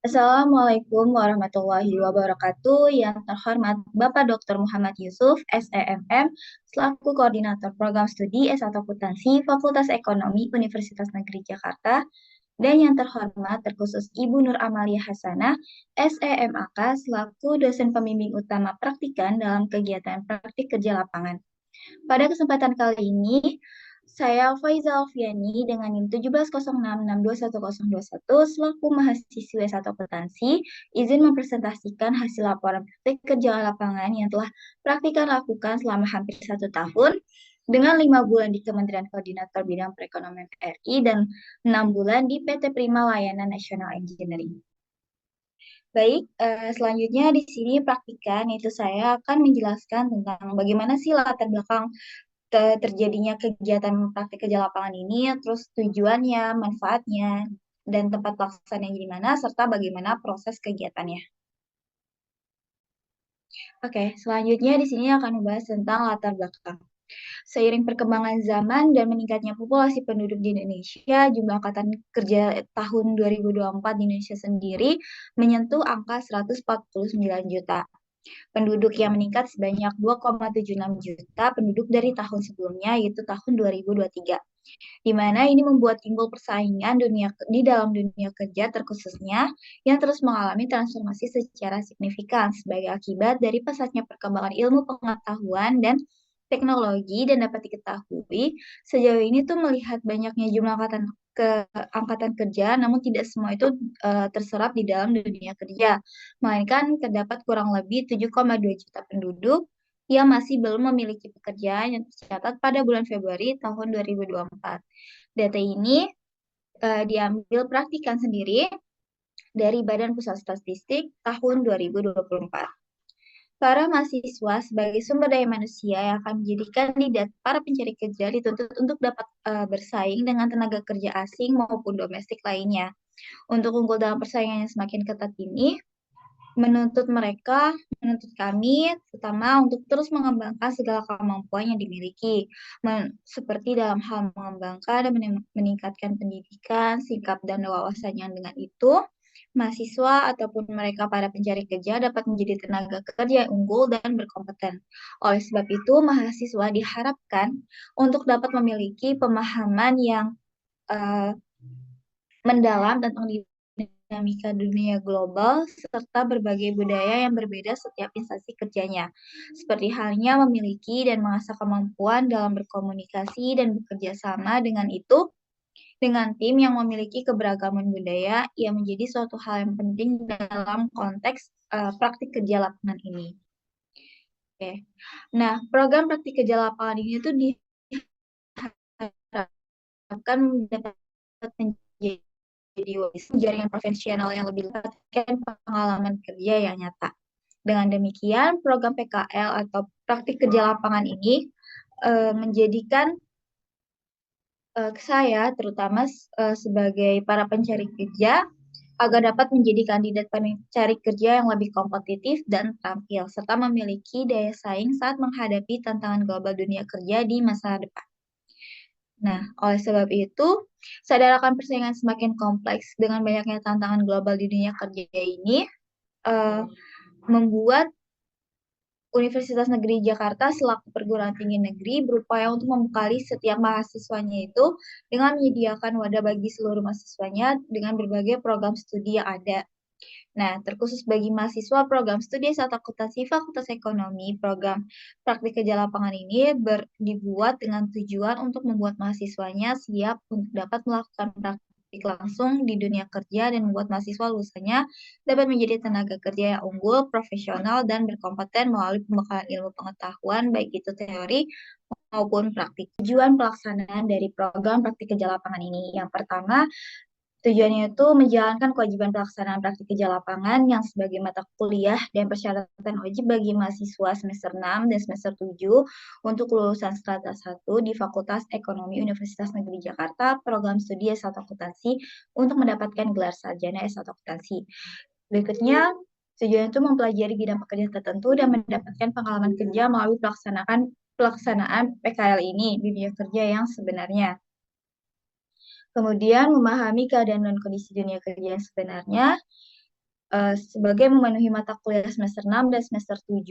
Assalamualaikum warahmatullahi wabarakatuh. Yang terhormat Bapak Dr. Muhammad Yusuf, SEMM, selaku Koordinator Program Studi S1 Akuntansi Fakultas Ekonomi Universitas Negeri Jakarta, dan yang terhormat terkhusus Ibu Nur Amalia Hasanah, SEMAK, selaku dosen pembimbing utama praktikan dalam kegiatan praktik kerja lapangan. Pada kesempatan kali ini, saya Faiza Alfiani dengan NIM 1706621021 selaku mahasiswi S1 Akuntansi izin mempresentasikan hasil laporan praktik kerja lapangan yang telah praktikan lakukan selama hampir 1 tahun dengan 5 bulan di Kementerian Koordinator Bidang Perekonomian RI dan 6 bulan di PT Prima Layanan Nasional Engineering. Baik, selanjutnya di sini praktikan, yaitu saya akan menjelaskan tentang bagaimana sih latar belakang terjadinya kegiatan praktik kerja lapangan ini, terus tujuannya, manfaatnya, dan tempat pelaksananya di mana, serta bagaimana proses kegiatannya. Oke, selanjutnya di sini akan membahas tentang latar belakang. Seiring perkembangan zaman dan meningkatnya populasi penduduk di Indonesia, jumlah angkatan kerja tahun 2024 di Indonesia sendiri menyentuh angka 149 juta. Penduduk yang meningkat sebanyak 2,76 juta penduduk dari tahun sebelumnya, yaitu tahun 2023. Di mana ini membuat timbul persaingan di dalam dunia kerja terkhususnya yang terus mengalami transformasi secara signifikan sebagai akibat dari pesatnya perkembangan ilmu pengetahuan dan teknologi. Dan dapat diketahui sejauh ini tuh melihat banyaknya jumlah angkatan kerja, namun tidak semua itu terserap di dalam dunia kerja, melainkan terdapat kurang lebih 7,2 juta penduduk yang masih belum memiliki pekerjaan yang tercatat pada bulan Februari tahun 2024. Data ini diambil praktikan sendiri dari Badan Pusat Statistik tahun 2024. Para mahasiswa sebagai sumber daya manusia yang akan menjadi kandidat para pencari kerja dituntut untuk dapat bersaing dengan tenaga kerja asing maupun domestik lainnya. Untuk unggul dalam persaingan yang semakin ketat ini, menuntut kami, terutama untuk terus mengembangkan segala kemampuan yang dimiliki, seperti dalam hal mengembangkan dan meningkatkan pendidikan, sikap dan wawasan yang dengan itu, mahasiswa ataupun mereka para pencari kerja dapat menjadi tenaga kerja yang unggul dan berkompeten. Oleh sebab itu, mahasiswa diharapkan untuk dapat memiliki pemahaman yang uh, mendalam tentang dinamika dunia global serta berbagai budaya yang berbeda setiap instansi kerjanya. Seperti halnya memiliki dan mengasah kemampuan dalam berkomunikasi dan bekerja sama dengan tim yang memiliki keberagaman budaya yang menjadi suatu hal yang penting dalam konteks praktik kerja lapangan ini. Oke. Nah, program praktik kerja lapangan ini tuh diharapkan dapat menjadi jaringan profesional yang lebih luas dan pengalaman kerja yang nyata. Dengan demikian, program PKL atau praktik kerja lapangan ini menjadikan saya, terutama sebagai para pencari kerja, agar dapat menjadi kandidat pencari kerja yang lebih kompetitif dan terampil, serta memiliki daya saing saat menghadapi tantangan global dunia kerja di masa depan. Nah, oleh sebab itu, sadar akan persaingan semakin kompleks dengan banyaknya tantangan global di dunia kerja ini, membuat Universitas Negeri Jakarta selaku perguruan tinggi negeri berupaya untuk membekali setiap mahasiswanya itu dengan menyediakan wadah bagi seluruh mahasiswanya dengan berbagai program studi yang ada. Nah, terkhusus bagi mahasiswa program studi S1 Akuntansi Fakultas Ekonomi, program praktik kerja lapangan ini dibuat dengan tujuan untuk membuat mahasiswanya siap untuk dapat melakukan praktik langsung di dunia kerja dan membuat mahasiswa lulusannya dapat menjadi tenaga kerja yang unggul, profesional, dan berkompeten melalui pembekalan ilmu pengetahuan, baik itu teori maupun praktik. Tujuan pelaksanaan dari program praktik kerja lapangan ini, yang pertama, tujuannya itu menjalankan kewajiban pelaksanaan praktik kerja lapangan yang sebagai mata kuliah dan persyaratan wajib bagi mahasiswa semester 6 dan semester 7 untuk lulusan strata 1 di Fakultas Ekonomi Universitas Negeri Jakarta, program studi S1 Akuntansi untuk mendapatkan gelar sarjana S1 Akuntansi. Berikutnya, tujuan itu mempelajari bidang pekerjaan tertentu dan mendapatkan pengalaman kerja melalui pelaksanaan PKL ini di dunia kerja yang sebenarnya. Kemudian memahami keadaan dan kondisi dunia kerja yang sebenarnya, sebagai memenuhi mata kuliah semester 6 dan semester 7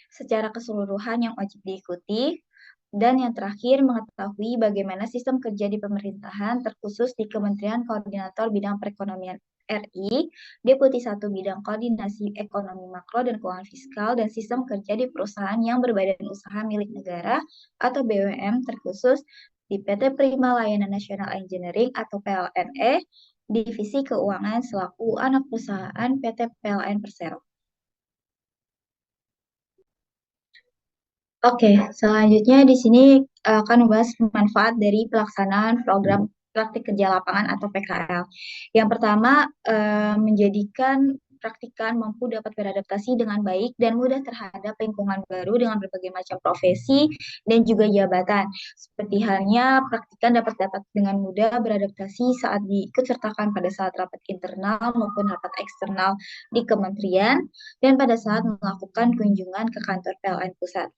secara keseluruhan yang wajib diikuti. Dan yang terakhir, mengetahui bagaimana sistem kerja di pemerintahan, terkhusus di Kementerian Koordinator Bidang Perekonomian RI, Deputi 1 Bidang Koordinasi Ekonomi Makro dan Keuangan Fiskal, dan sistem kerja di perusahaan yang berbadan usaha milik negara atau BUMN, terkhusus di PT Prima Layanan Nasional Engineering atau PLNE, Divisi Keuangan selaku anak perusahaan PT PLN Persero. Oke, selanjutnya di sini akan membahas manfaat dari pelaksanaan program praktik kerja lapangan atau PKL. Yang pertama, menjadikan praktikan mampu dapat beradaptasi dengan baik dan mudah terhadap lingkungan baru dengan berbagai macam profesi dan juga jabatan. Seperti halnya praktikan dapat dengan mudah beradaptasi saat diikutsertakan pada saat rapat internal maupun rapat eksternal di kementerian dan pada saat melakukan kunjungan ke kantor PLN Pusat.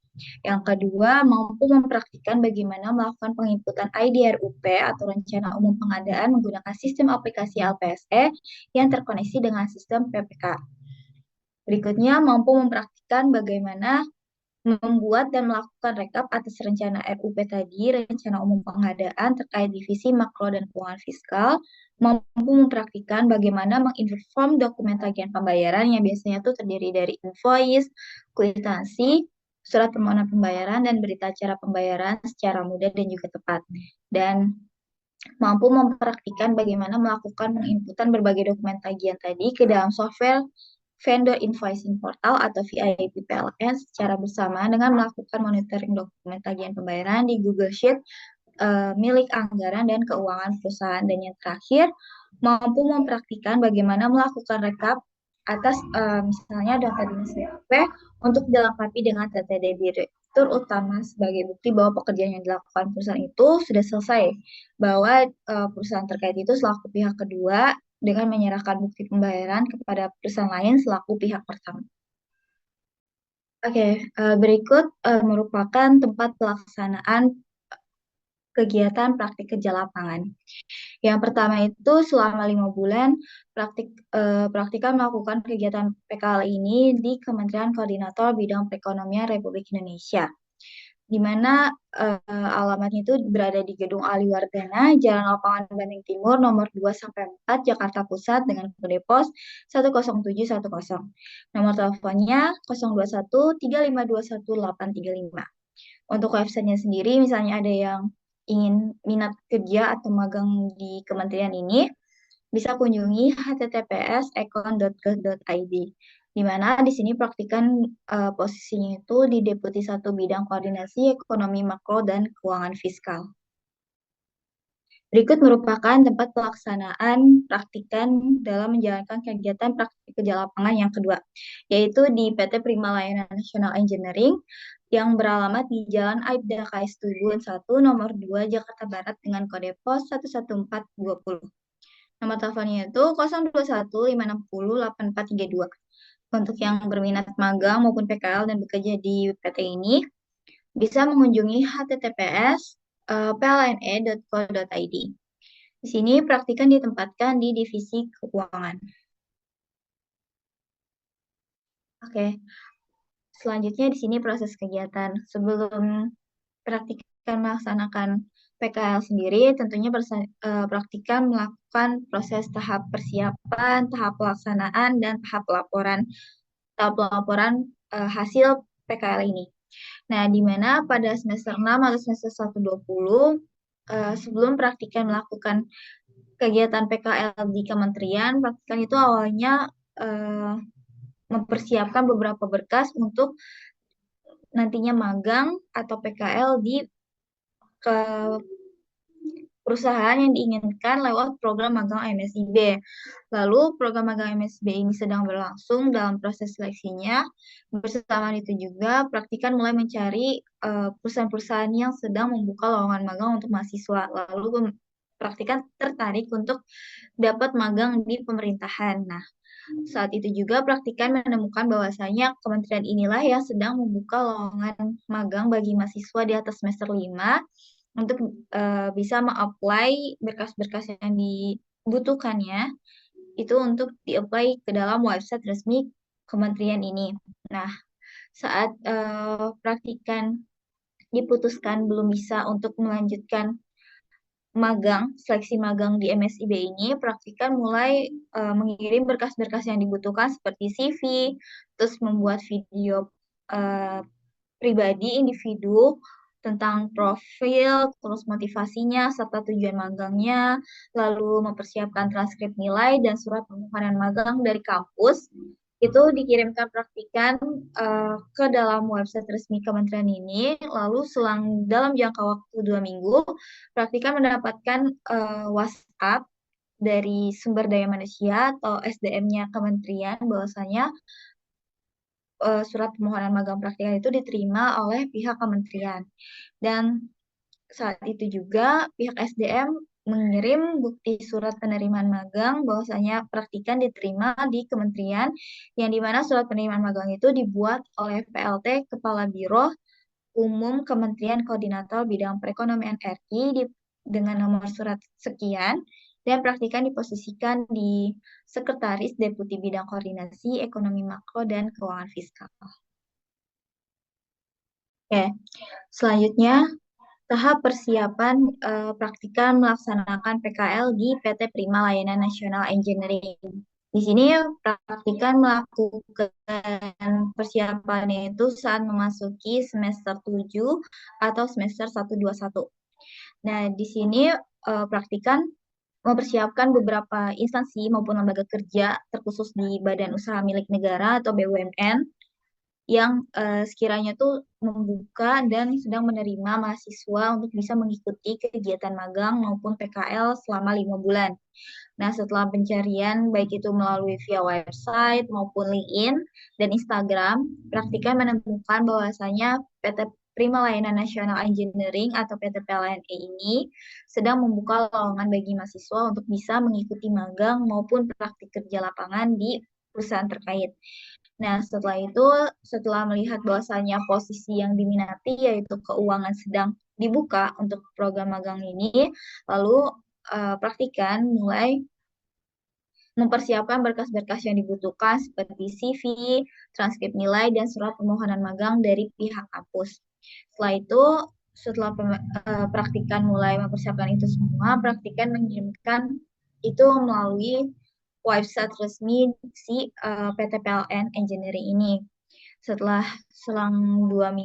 Yang kedua, mampu mempraktikkan bagaimana melakukan penginputan IDRUP atau Rencana Umum Pengadaan menggunakan sistem aplikasi LPSE yang terkoneksi dengan sistem PPK. Berikutnya, mampu mempraktikkan bagaimana membuat dan melakukan rekap atas rencana RUP tadi, Rencana Umum Pengadaan terkait divisi makro dan keuangan fiskal, mampu mempraktikkan bagaimana menginform dokumen tagihan pembayaran yang biasanya itu terdiri dari invoice, kwitansi, surat permohonan pembayaran, dan berita acara pembayaran secara mudah dan juga tepat. Dan mampu mempraktikkan bagaimana melakukan penginputan berbagai dokumen tagihan tadi ke dalam software vendor invoicing portal atau VIP PLN secara bersamaan dengan melakukan monitoring dokumen tagihan pembayaran di Google Sheet milik anggaran dan keuangan perusahaan. Dan yang terakhir, mampu mempraktikkan bagaimana melakukan rekap atas misalnya data dinas BAP untuk dilengkapi dengan data direktur utama sebagai bukti bahwa pekerjaan yang dilakukan perusahaan itu sudah selesai, bahwa perusahaan terkait itu selaku pihak kedua dengan menyerahkan bukti pembayaran kepada perusahaan lain selaku pihak pertama. Oke, berikut merupakan tempat pelaksanaan kegiatan praktik kerja lapangan. Yang pertama itu selama 5 bulan praktikan melakukan kegiatan PKL ini di Kementerian Koordinator Bidang Perekonomian Republik Indonesia, di mana alamatnya itu berada di Gedung Aliwardana, Jalan Lapangan Banteng Timur, nomor 2-4, Jakarta Pusat, dengan kode pos 10710. Nomor teleponnya 021 3521 835. Untuk websitenya sendiri, misalnya ada yang ingin minat kerja atau magang di kementerian ini, bisa kunjungi https://econ.go.id, di mana di sini praktikan posisinya itu di Deputi 1 Bidang Koordinasi Ekonomi Makro dan Keuangan Fiskal. Berikut merupakan tempat pelaksanaan praktikan dalam menjalankan kegiatan praktik kerja lapangan yang kedua, yaitu di PT Prima Layanan Nasional Engineering yang beralamat di Jalan Aibda KS Tubun 1, nomor 2, Jakarta Barat, dengan kode pos 11420. Nomor teleponnya itu 021 560 8432. Untuk yang berminat magang maupun PKL dan bekerja di PT ini, bisa mengunjungi https://plne.co.id. Di sini praktikan ditempatkan di divisi keuangan. Oke. Selanjutnya di sini proses kegiatan. Sebelum praktikan melaksanakan PKL sendiri, tentunya praktikan melakukan proses tahap persiapan, tahap pelaksanaan, dan tahap laporan hasil PKL ini. Nah, di mana pada semester 6 atau semester 120, sebelum praktikan melakukan kegiatan PKL di kementerian, praktikan itu awalnya mempersiapkan beberapa berkas untuk nantinya magang atau PKL di perusahaan yang diinginkan lewat program magang MSIB. Lalu program magang MSIB ini sedang berlangsung dalam proses seleksinya. Bersamaan itu juga praktikan mulai mencari perusahaan-perusahaan yang sedang membuka lowongan magang untuk mahasiswa. Lalu praktikan tertarik untuk dapat magang di pemerintahan. Nah, saat itu juga praktikan menemukan bahwasanya kementerian inilah yang sedang membuka lowongan magang bagi mahasiswa di atas semester 5 untuk bisa mengapply berkas-berkas yang dibutuhkannya itu untuk di-apply ke dalam website resmi kementerian ini. Nah, saat praktikan diputuskan belum bisa untuk melanjutkan magang, seleksi magang di MSIB ini, praktikan mulai mengirim berkas-berkas yang dibutuhkan seperti CV, terus membuat video uh, pribadi individu tentang profil, terus motivasinya, serta tujuan magangnya, lalu mempersiapkan transkrip nilai dan surat permohonan magang dari kampus, itu dikirimkan praktikan ke dalam website resmi kementerian ini, lalu selang dalam jangka waktu 2 minggu, praktikan mendapatkan WhatsApp dari sumber daya manusia atau SDM-nya kementerian bahwasanya surat permohonan magang praktikan itu diterima oleh pihak kementerian. Dan saat itu juga pihak SDM mengirim bukti surat penerimaan magang bahwasanya praktikan diterima di kementerian, yang dimana surat penerimaan magang itu dibuat oleh PLT Kepala Biro Umum Kementerian Koordinator Bidang Perekonomian RI dengan nomor surat sekian, dan praktikan diposisikan di Sekretaris Deputi Bidang Koordinasi Ekonomi Makro dan Keuangan Fiskal. Oke, selanjutnya tahap persiapan praktikan melaksanakan PKL di PT Prima Layanan Nasional Engineering. Di sini praktikan melakukan persiapannya itu saat memasuki semester 7 atau semester 121. Nah, di sini praktikan mempersiapkan beberapa instansi maupun lembaga kerja terkhusus di Badan Usaha Milik Negara atau BUMN yang sekiranya tuh membuka dan sedang menerima mahasiswa untuk bisa mengikuti kegiatan magang maupun PKL selama 5 bulan. Nah, setelah pencarian baik itu melalui via website maupun LinkedIn dan Instagram, praktikan menemukan bahwasanya PT Prima Layanan Nasional Engineering atau PT PLNE ini sedang membuka lowongan bagi mahasiswa untuk bisa mengikuti magang maupun praktik kerja lapangan di perusahaan terkait. Nah, setelah itu, setelah melihat bahwasanya posisi yang diminati yaitu keuangan sedang dibuka untuk program magang ini, lalu praktikan mulai mempersiapkan berkas-berkas yang dibutuhkan seperti CV, transkrip nilai, dan surat permohonan magang dari pihak kampus. Setelah itu, setelah praktikan mulai mempersiapkan itu semua, praktikan mengirimkan itu melalui website resmi si PT PLN Engineering ini. Setelah selang 2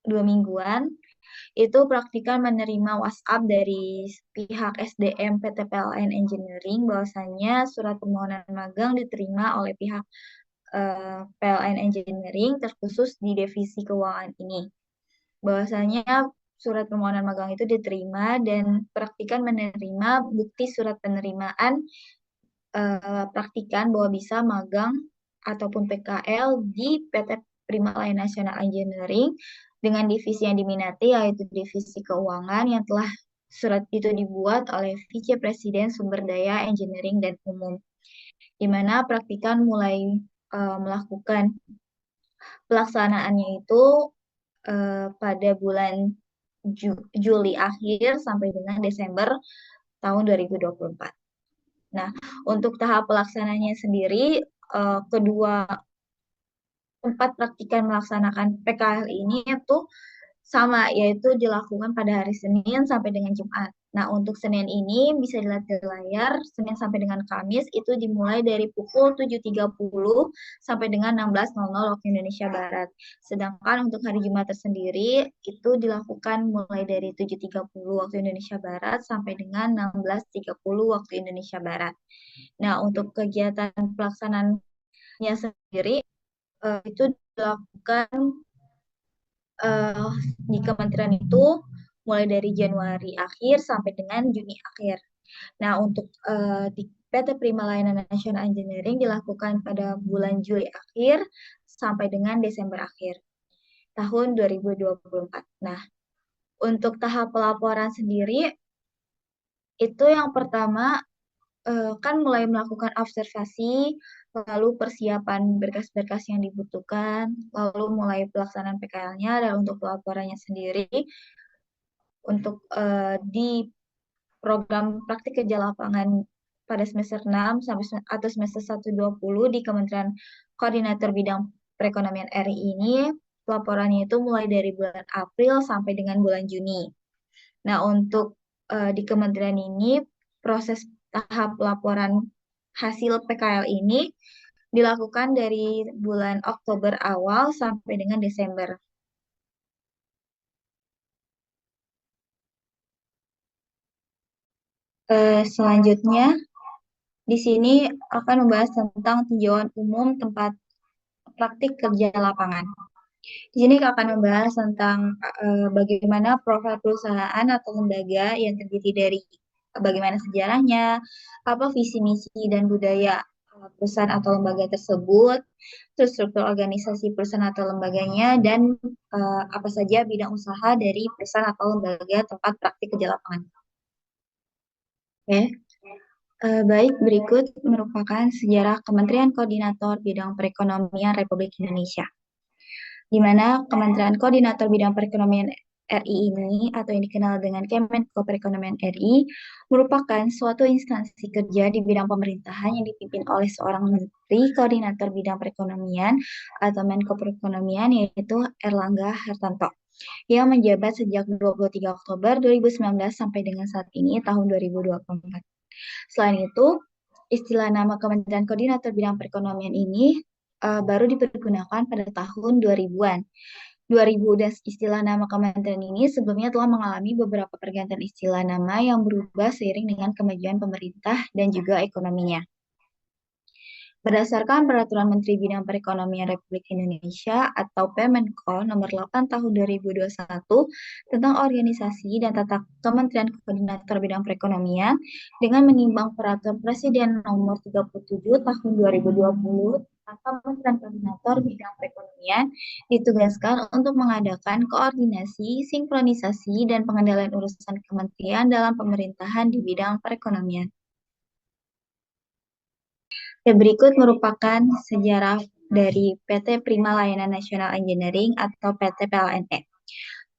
mingguan, itu praktikan menerima WhatsApp dari pihak SDM PT PLN Engineering bahwasanya surat permohonan magang diterima oleh pihak PLN Engineering terkhusus di divisi keuangan ini. Bahwasanya surat permohonan magang itu diterima dan praktikan menerima bukti surat penerimaan praktikan bahwa bisa magang ataupun PKL di PT Prima Layanan Nasional Engineering dengan divisi yang diminati yaitu divisi keuangan yang telah surat itu dibuat oleh Vice Presiden Sumber Daya Engineering dan Umum, di mana praktikan mulai melakukan pelaksanaannya itu pada bulan Juli akhir sampai dengan Desember tahun 2024. Nah, untuk tahap pelaksananya sendiri, kedua tempat praktikan melaksanakan PKL ini itu sama, yaitu dilakukan pada hari Senin sampai dengan Jumat. Nah, untuk Senin ini bisa dilihat di layar, Senin sampai dengan Kamis itu dimulai dari pukul 7.30 sampai dengan 16.00 waktu Indonesia Barat. Sedangkan untuk hari Jumat tersendiri itu dilakukan mulai dari 7.30 waktu Indonesia Barat sampai dengan 16.30 waktu Indonesia Barat. Nah, untuk kegiatan pelaksanaannya sendiri itu dilakukan di kementerian itu mulai dari Januari akhir sampai dengan Juni akhir. Nah, untuk di PT Prima Layanan Nasional Engineering dilakukan pada bulan Juli akhir sampai dengan Desember akhir tahun 2024. Nah, untuk tahap pelaporan sendiri itu yang pertama kan mulai melakukan observasi, lalu persiapan berkas-berkas yang dibutuhkan, lalu mulai pelaksanaan PKL-nya, dan untuk pelaporannya sendiri, untuk di program praktik kerja lapangan pada semester 6 atau semester 120 di Kementerian Koordinator Bidang Perekonomian RI ini laporannya itu mulai dari bulan April sampai dengan bulan Juni. Nah, untuk di kementerian ini proses tahap laporan hasil PKL ini dilakukan dari bulan Oktober awal sampai dengan Desember. Selanjutnya, di sini akan membahas tentang tinjauan umum tempat praktik kerja lapangan. Di sini akan membahas tentang bagaimana profil perusahaan atau lembaga yang terdiri dari bagaimana sejarahnya, apa visi misi dan budaya perusahaan atau lembaga tersebut, terus struktur organisasi perusahaan atau lembaganya, dan apa saja bidang usaha dari perusahaan atau lembaga tempat praktik kerja lapangan. Oke. Baik, berikut merupakan sejarah Kementerian Koordinator Bidang Perekonomian Republik Indonesia, di mana Kementerian Koordinator Bidang Perekonomian RI ini atau yang dikenal dengan Kemenko Perekonomian RI merupakan suatu instansi kerja di bidang pemerintahan yang dipimpin oleh seorang Menteri Koordinator Bidang Perekonomian atau Menko Perekonomian yaitu Erlangga Hartarto yang menjabat sejak 23 Oktober 2019 sampai dengan saat ini tahun 2024. Selain itu, istilah nama Kementerian Koordinator Bidang Perekonomian ini baru dipergunakan pada tahun 2000-an. 2000 dan istilah nama kementerian ini sebelumnya telah mengalami beberapa pergantian istilah nama yang berubah seiring dengan kemajuan pemerintah dan juga ekonominya. Berdasarkan Peraturan Menteri Bidang Perekonomian Republik Indonesia atau Permenko Nomor 8 Tahun 2021 tentang organisasi dan tata Kementerian Koordinator Bidang Perekonomian dengan menimbang Peraturan Presiden Nomor 37 Tahun 2020 tentang Kementerian Koordinator Bidang Perekonomian ditugaskan untuk mengadakan koordinasi, sinkronisasi, dan pengendalian urusan kementerian dalam pemerintahan di bidang perekonomian. Berikut merupakan sejarah dari PT Prima Layanan Nasional Engineering atau PT PLNE.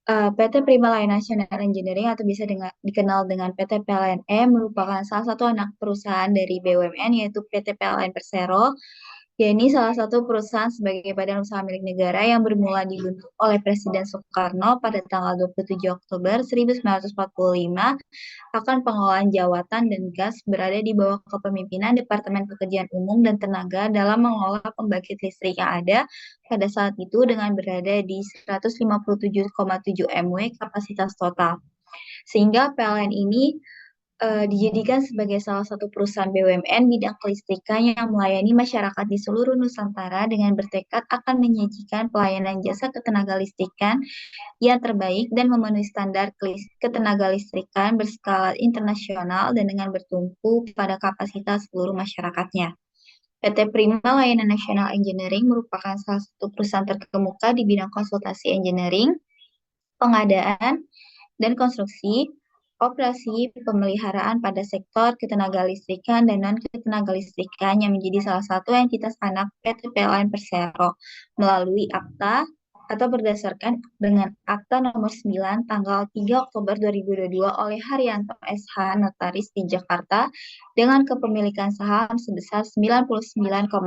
PT Prima Layanan Nasional Engineering atau bisa dikenal dengan PT PLNE merupakan salah satu anak perusahaan dari BUMN yaitu PT PLN Persero. Ini salah satu perusahaan sebagai badan usaha milik negara yang bermula dibentuk oleh Presiden Soekarno pada tanggal 27 Oktober 1945 akan pengelolaan jawatan dan gas berada di bawah kepemimpinan Departemen Pekerjaan Umum dan Tenaga dalam mengelola pembangkit listrik yang ada pada saat itu dengan berada di 157,7 MW kapasitas total. Sehingga PLN ini dijadikan sebagai salah satu perusahaan BUMN bidang kelistrikan yang melayani masyarakat di seluruh Nusantara dengan bertekad akan menyajikan pelayanan jasa ketenaga listrikan yang terbaik dan memenuhi standar ketenaga listrikan berskala internasional dan dengan bertumpu pada kapasitas seluruh masyarakatnya. PT Prima Layanan Nasional Engineering merupakan salah satu perusahaan terkemuka di bidang konsultasi engineering, pengadaan, dan konstruksi, operasi pemeliharaan pada sektor ketenaga listrikan dan non-ketenaga listrikan yang menjadi salah satu entitas anak PT PLN Persero melalui akta atau berdasarkan dengan Akta Nomor 9 tanggal 3 Oktober 2022 oleh Haryanto SH Notaris di Jakarta dengan kepemilikan saham sebesar 99,90%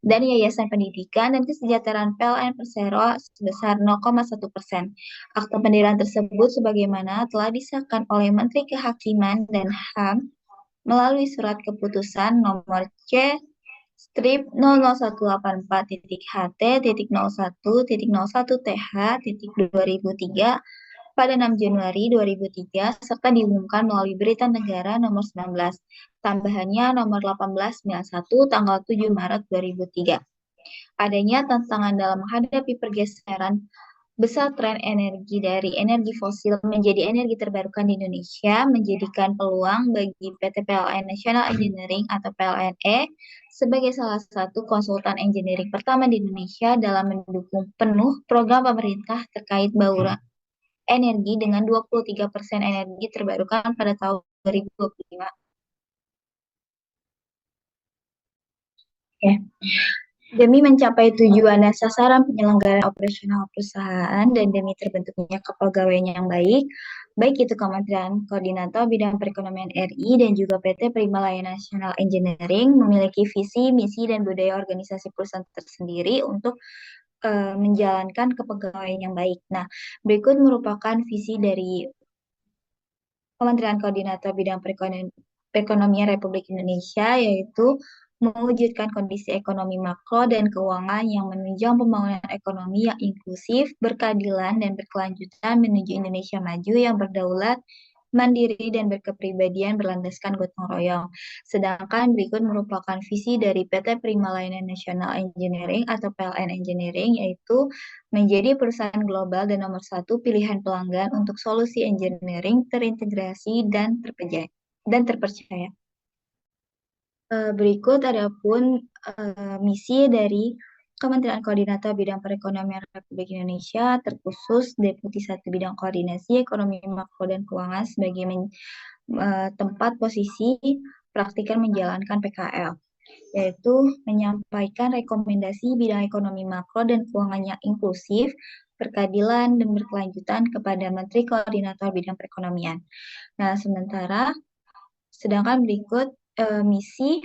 dan Yayasan Pendidikan dan Kesejahteraan PLN Persero sebesar 0,1%. Akta pendirian tersebut sebagaimana telah disahkan oleh Menteri Kehakiman dan HAM melalui surat keputusan nomor C strip 00184.HT.01.01TH.2003 pada 6 Januari 2003 serta diumumkan melalui Berita Negara nomor 19 tambahannya nomor 1891 tanggal 7 Maret 2003. Adanya tantangan dalam menghadapi pergeseran besar tren energi dari energi fosil menjadi energi terbarukan di Indonesia menjadikan peluang bagi PT PLN National Engineering atau PLNE sebagai salah satu konsultan engineering pertama di Indonesia dalam mendukung penuh program pemerintah terkait bauran energi dengan 23% energi terbarukan pada tahun 2025. Oke. Demi mencapai tujuan dan sasaran penyelenggaraan operasional perusahaan dan demi terbentuknya kepegawaian yang baik, baik itu Kementerian Koordinator Bidang Perekonomian RI dan juga PT Prima Layanan Nasional Engineering memiliki visi, misi, dan budaya organisasi perusahaan tersendiri untuk menjalankan kepegawaian yang baik. Nah, berikut merupakan visi dari Kementerian Koordinator Bidang Perekonomian Republik Indonesia, yaitu mewujudkan kondisi ekonomi makro dan keuangan yang menunjang pembangunan ekonomi yang inklusif, berkeadilan, dan berkelanjutan menuju Indonesia maju yang berdaulat, mandiri, dan berkepribadian berlandaskan gotong royong. Sedangkan berikut merupakan visi dari PT Prima Layanan Nasional Engineering atau PLN Engineering, yaitu menjadi perusahaan global dan nomor satu pilihan pelanggan untuk solusi engineering terintegrasi dan terpercaya. Berikut adapun misi dari Kementerian Koordinator Bidang Perekonomian Republik Indonesia, terkhusus Deputi 1 Bidang Koordinasi Ekonomi Makro dan Keuangan sebagai tempat posisi praktikan menjalankan PKL, yaitu menyampaikan rekomendasi bidang ekonomi makro dan keuangan yang inklusif, berkeadilan, dan berkelanjutan kepada Menteri Koordinator Bidang Perekonomian. Nah, sedangkan berikut misi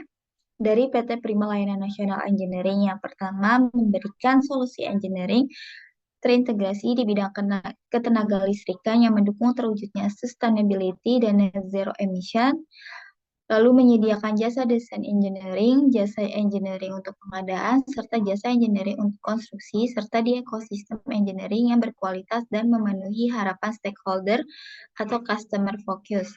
dari PT Prima Layanan Nasional Engineering. Yang pertama, memberikan solusi engineering terintegrasi di bidang ketenaga listrikan yang mendukung terwujudnya sustainability dan net zero emission, lalu menyediakan jasa desain engineering, jasa engineering untuk pengadaan, serta jasa engineering untuk konstruksi, serta di ekosistem engineering yang berkualitas dan memenuhi harapan stakeholder atau customer focus.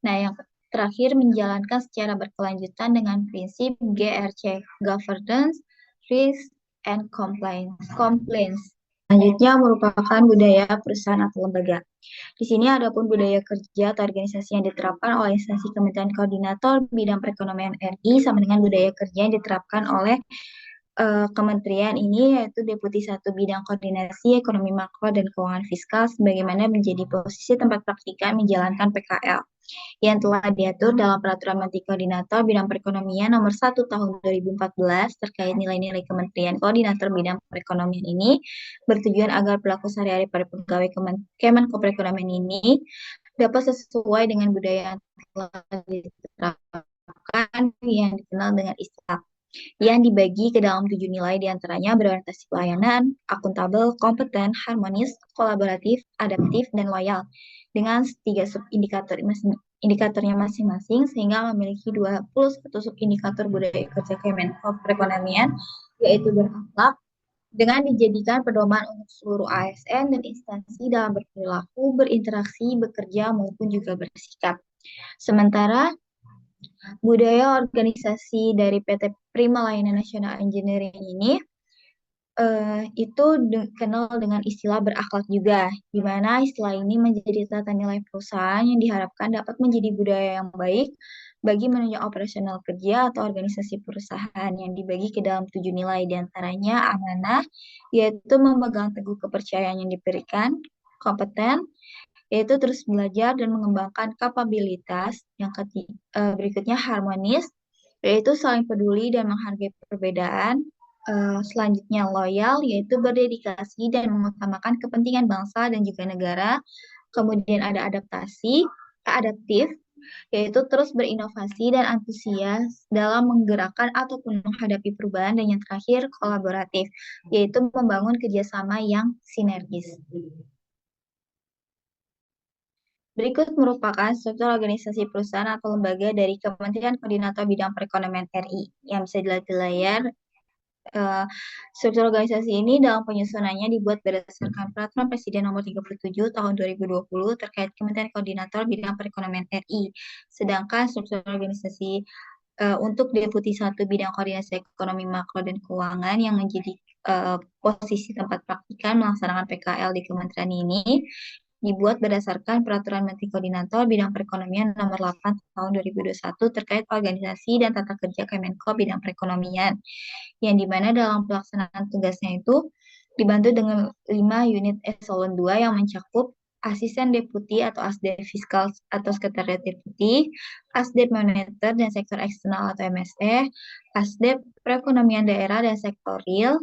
Nah, yang terakhir, menjalankan secara berkelanjutan dengan prinsip GRC, Governance, Risk, and Compliance. Selanjutnya merupakan budaya perusahaan atau lembaga. Di sini ada pun budaya kerja atau organisasi yang diterapkan oleh instansi Kementerian Koordinator Bidang Perekonomian RI sama dengan budaya kerja yang diterapkan oleh kementerian ini, yaitu Deputi 1 Bidang Koordinasi Ekonomi Makro dan Keuangan Fiskal sebagaimana menjadi posisi tempat praktikan menjalankan PKL yang telah diatur dalam Peraturan Menteri Koordinator Bidang Perekonomian Nomor 1 Tahun 2014 terkait nilai-nilai Kementerian Koordinator Bidang Perekonomian ini bertujuan agar pelaku sehari-hari para pegawai Kemenko Perekonomian ini dapat sesuai dengan budaya yang telah diterapkan yang dikenal dengan istilah yang dibagi ke dalam 7 nilai diantaranya berorientasi pelayanan, akuntabel, kompeten, harmonis, kolaboratif, adaptif, dan loyal dengan 3 indikatornya masing-masing sehingga memiliki 21 subindikator budaya kerja Kemenko Perekonomian, yaitu berakhlak dengan dijadikan pedoman untuk seluruh ASN dan instansi dalam berperilaku, berinteraksi, bekerja maupun juga bersikap. Sementara budaya organisasi dari PT Prima Layanan Nasional Engineering ini itu dikenal dengan istilah berakhlak juga, di mana istilah ini menjadi tata nilai perusahaan yang diharapkan dapat menjadi budaya yang baik bagi menunjang operasional kerja atau organisasi perusahaan yang dibagi ke dalam 7 nilai diantaranya amanah, yaitu memegang teguh kepercayaan yang diberikan, kompeten, yaitu terus belajar dan mengembangkan kapabilitas. Yang berikutnya harmonis, yaitu saling peduli dan menghargai perbedaan. Selanjutnya loyal, yaitu berdedikasi dan mengutamakan kepentingan bangsa dan juga negara. Kemudian ada adaptif, yaitu terus berinovasi dan antusias dalam menggerakkan ataupun menghadapi perubahan. Dan yang terakhir kolaboratif, yaitu membangun kerjasama yang sinergis. Berikut merupakan struktur organisasi perusahaan atau lembaga dari Kementerian Koordinator Bidang Perekonomian RI yang bisa dilihat di layar. Struktur organisasi ini dalam penyusunannya dibuat berdasarkan Peraturan Presiden Nomor 37 Tahun 2020 terkait Kementerian Koordinator Bidang Perekonomian RI. Sedangkan struktur organisasi untuk Deputi 1 Bidang Koordinasi Ekonomi Makro dan Keuangan yang menjadi posisi tempat praktikan melaksanakan PKL di kementerian ini dibuat berdasarkan Peraturan Menteri Koordinator Bidang Perekonomian Nomor 8 Tahun 2021 terkait organisasi dan tata kerja Kemenko Bidang Perekonomian, yang dimana dalam pelaksanaan tugasnya itu dibantu dengan 5 unit eselon 2 yang mencakup Asisten Deputi atau Asdep Fiskal atau Sekretariat Deputi, Asdep Moneter dan Sektor Eksternal atau MSE, Asdep Perekonomian Daerah dan Sektor Real,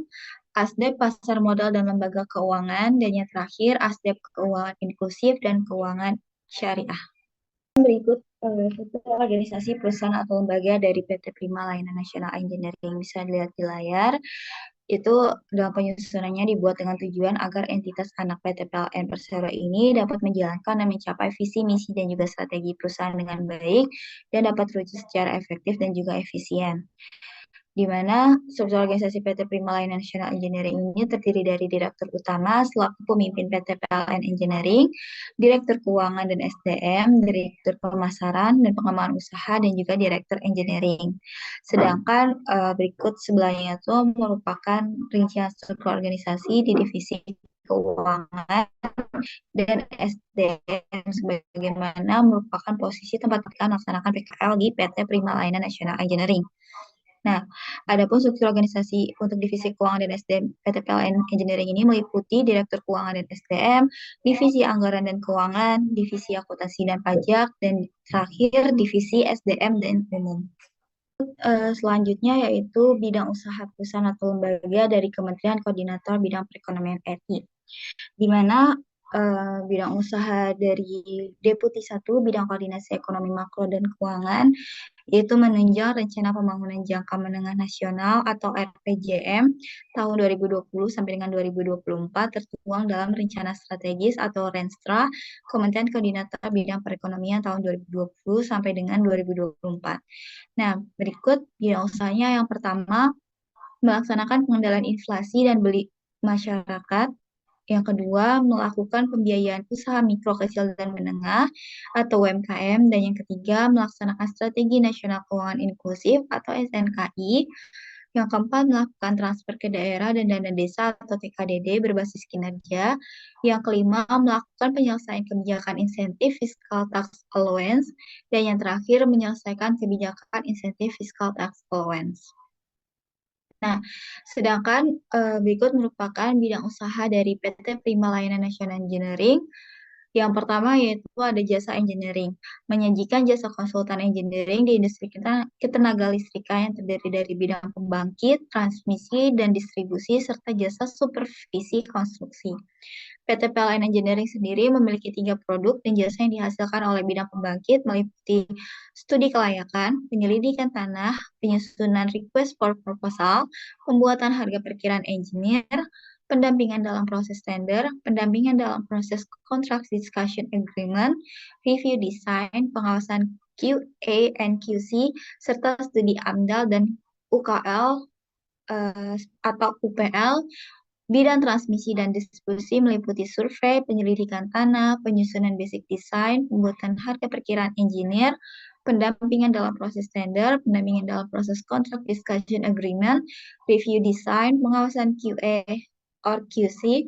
Asdep Pasar Modal dan Lembaga Keuangan, dan yang terakhir Asdep Keuangan Inklusif dan Keuangan Syariah. Berikut struktur organisasi perusahaan atau lembaga dari PT Prima Layanan Nasional Engineering, bisa dilihat di layar. Itu dalam penyusunannya dibuat dengan tujuan agar entitas anak PT PLN Persero ini dapat menjalankan dan mencapai visi, misi, dan juga strategi perusahaan dengan baik dan dapat terwujud secara efektif dan juga efisien. Di mana struktur organisasi PT Prima Layanan Nasional Engineering ini terdiri dari Direktur Utama selaku pemimpin PT PLN Engineering, Direktur Keuangan dan SDM, Direktur Pemasaran dan Pengembangan Usaha, dan juga Direktur Engineering. Sedangkan berikut sebelahnya itu merupakan rincian struktur organisasi di divisi keuangan dan SDM sebagaimana merupakan posisi tempat kita melaksanakan PKL di PT Prima Layanan Nasional Engineering. Nah, adapun struktur organisasi untuk divisi keuangan dan SDM PT PLN Engineering ini meliputi Direktur Keuangan dan SDM, Divisi Anggaran dan Keuangan, Divisi Akuntansi dan Pajak, dan terakhir Divisi SDM dan Umum. Selanjutnya yaitu bidang usaha perusahaan atau lembaga dari Kementerian Koordinator Bidang Perekonomian RI, di mana bidang usaha dari Deputi 1 Bidang Koordinasi Ekonomi Makro dan Keuangan yaitu menunjang Rencana Pembangunan Jangka Menengah Nasional atau RPJM tahun 2020 sampai dengan 2024 tertuang dalam Rencana Strategis atau Renstra Kementerian Koordinator Bidang Perekonomian tahun 2020 sampai dengan 2024. Nah, berikut bidang usahanya yang pertama melaksanakan pengendalian inflasi dan beli masyarakat. Yang kedua, melakukan pembiayaan usaha mikro, kecil, dan menengah atau UMKM. Dan yang ketiga, melaksanakan strategi nasional keuangan inklusif atau SNKI. Yang keempat, melakukan transfer ke daerah dan dana desa atau TKDD berbasis kinerja. Yang kelima, melakukan penyelesaian kebijakan insentif fiscal tax allowance. Dan yang terakhir, menyelesaikan kebijakan insentif fiscal tax allowance. Nah, sedangkan berikut merupakan bidang usaha dari PT Prima Layanan Nasional Engineering. Yang pertama yaitu ada jasa engineering, menyajikan jasa konsultan engineering di industri ketenaga listrikan yang terdiri dari bidang pembangkit, transmisi, dan distribusi, serta jasa supervisi konstruksi. PT PLN Engineering sendiri memiliki 3 produk dan jasa yang dihasilkan oleh bidang pembangkit meliputi studi kelayakan, penyelidikan tanah, penyusunan request for proposal, pembuatan harga perkiraan engineer, pendampingan dalam proses tender, pendampingan dalam proses contract discussion agreement, review design, pengawasan QA and QC, serta studi AMDAL dan UKL atau UPL. Bidang transmisi dan distribusi meliputi survei, penyelidikan tanah, penyusunan basic design, pembuatan harga perkiraan engineer, pendampingan dalam proses tender, pendampingan dalam proses contract discussion agreement, review design, pengawasan QA or QC,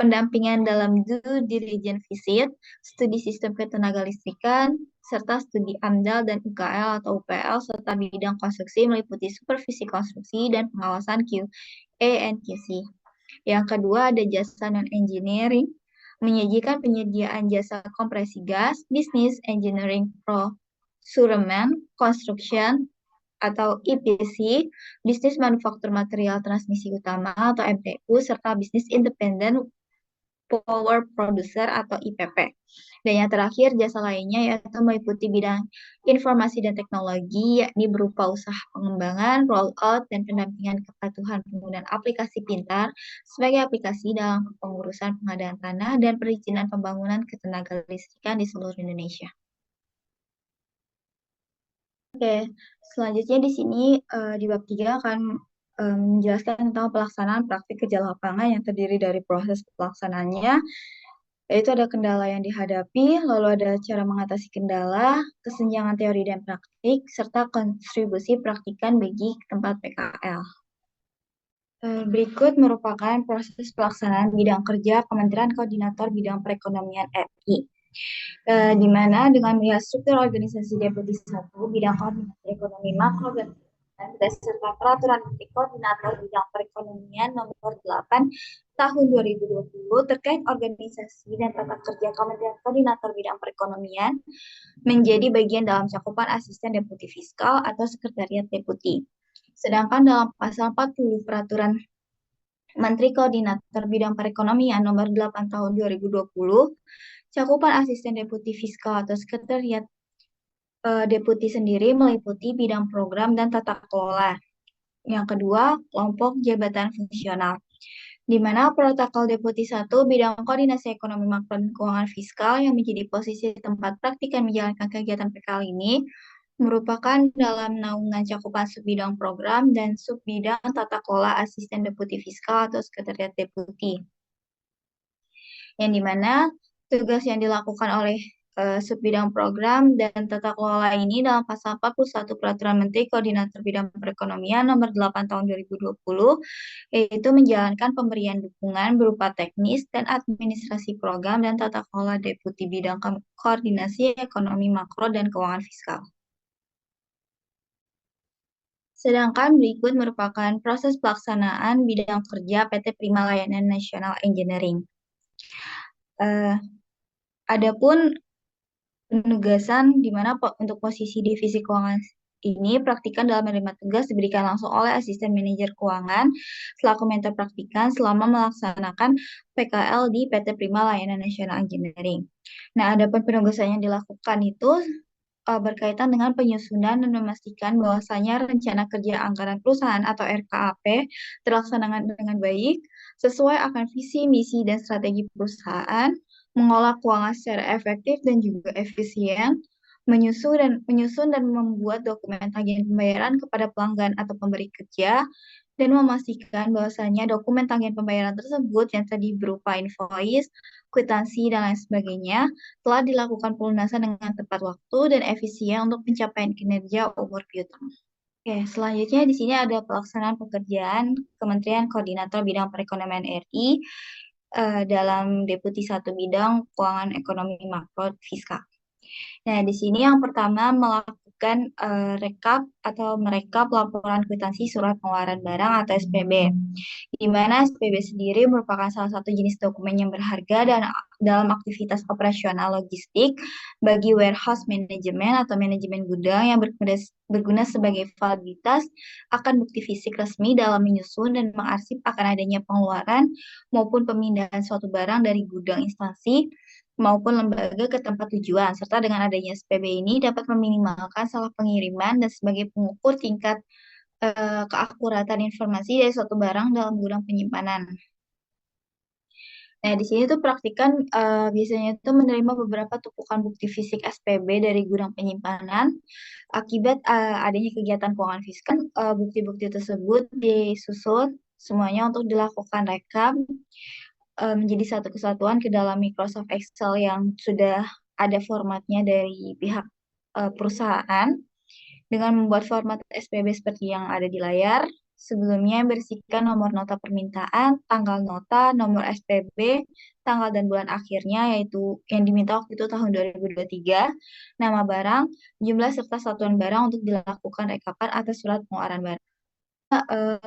pendampingan dalam due diligence visit, studi sistem ketenaga listrikan, serta studi AMDAL dan UKL atau UPL, serta bidang konstruksi meliputi supervisi konstruksi dan pengawasan QA and QC. Yang kedua ada jasa non-engineering, menyajikan penyediaan jasa kompresi gas, bisnis engineering procurement, construction, atau EPC, bisnis manufaktur material transmisi utama atau MTU, serta bisnis independen power producer atau IPP. Dan yang terakhir jasa lainnya yaitu meliputi bidang informasi dan teknologi, yakni berupa usaha pengembangan, rollout, dan pendampingan kepatuhan penggunaan aplikasi pintar sebagai aplikasi dalam pengurusan pengadaan tanah dan perizinan pembangunan ketenaga listrikan di seluruh Indonesia. Oke, selanjutnya di sini di bab 3 akan menjelaskan tentang pelaksanaan praktik kerja lapangan yang terdiri dari proses pelaksanaannya, yaitu ada kendala yang dihadapi, lalu ada cara mengatasi kendala, kesenjangan teori dan praktik, serta kontribusi praktikan bagi tempat PKL. Berikut merupakan proses pelaksanaan bidang kerja Kementerian Koordinator Bidang Perekonomian RI. Di mana dengan melihat struktur organisasi Deputi 1 Bidang Koordinasi Ekonomi Makro dan berdasarkan Peraturan Menteri Koordinator Bidang Perekonomian Nomor 8 tahun 2020 terkait organisasi dan tata kerja Kementerian Koordinator Bidang Perekonomian menjadi bagian dalam cakupan asisten deputi fiskal atau sekretariat deputi. Sedangkan dalam pasal 40 Peraturan Menteri Koordinator Bidang Perekonomian Nomor 8 Tahun 2020, cakupan asisten deputi fiskal atau sekretariat deputi sendiri meliputi bidang program dan tata kelola. Yang kedua, kelompok jabatan fungsional, di mana protokol deputi 1 bidang koordinasi ekonomi makro dan keuangan fiskal yang menjadi posisi tempat praktikan menjalankan kegiatan PKL ini merupakan dalam naungan cakupan subbidang program dan subbidang tata kelola asisten deputi fiskal atau sekretariat deputi. Yang dimana tugas yang dilakukan oleh subbidang program dan tata kelola ini dalam pasal 41 Peraturan Menteri Koordinator Bidang Perekonomian Nomor 8 Tahun 2020, yaitu menjalankan pemberian dukungan berupa teknis dan administrasi program dan tata kelola deputi bidang koordinasi ekonomi makro dan keuangan fiskal. Sedangkan berikut merupakan proses pelaksanaan bidang kerja PT Prima Layanan Nasional Engineering. Adapun penugasan di mana untuk posisi divisi keuangan ini praktikan dalam menerima tugas diberikan langsung oleh asisten manajer keuangan selaku mentor praktikan selama melaksanakan PKL di PT Prima Layanan Nasional Engineering. Nah, adapun penugasan yang dilakukan itu berkaitan dengan penyusunan dan memastikan bahwasanya rencana kerja anggaran perusahaan atau RKAP terlaksana dengan baik sesuai akan visi, misi, dan strategi perusahaan, mengolah keuangan secara efektif dan juga efisien, menyusun dan membuat dokumen tagihan pembayaran kepada pelanggan atau pemberi kerja, dan memastikan bahwasanya dokumen tagihan pembayaran tersebut yang tadi berupa invoice, kwitansi, dan lain sebagainya telah dilakukan pelunasan dengan tepat waktu dan efisien untuk pencapaian kinerja umur piutang. Oke, selanjutnya di sini ada pelaksanaan pekerjaan Kementerian Koordinator Bidang Perekonomian RI dalam Deputi 1 Bidang Keuangan Ekonomi Makro Fiskal. Nah, di sini yang pertama melakukan rekap atau merekap laporan kwitansi surat pengeluaran barang atau SPB, di mana SPB sendiri merupakan salah satu jenis dokumen yang berharga dan dalam aktivitas operasional logistik bagi warehouse management atau manajemen gudang yang berguna sebagai validitas akan bukti fisik resmi dalam menyusun dan mengarsip akan adanya pengeluaran maupun pemindahan suatu barang dari gudang instansi maupun lembaga ke tempat tujuan, serta dengan adanya SPB ini dapat meminimalkan salah pengiriman dan sebagai pengukur tingkat keakuratan informasi dari suatu barang dalam gudang penyimpanan. Nah, di sini tuh praktikan biasanya itu menerima beberapa tumpukan bukti fisik SPB dari gudang penyimpanan akibat adanya kegiatan keuangan fiskal. Bukti-bukti tersebut disusun semuanya untuk dilakukan rekap menjadi satu kesatuan ke dalam Microsoft Excel yang sudah ada formatnya dari pihak perusahaan dengan membuat format SPB seperti yang ada di layar. Sebelumnya berisikan nomor nota permintaan, tanggal nota, nomor SPB, tanggal dan bulan akhirnya yaitu yang diminta waktu itu tahun 2023, nama barang, jumlah serta satuan barang untuk dilakukan rekapan atas surat pengeluaran barang.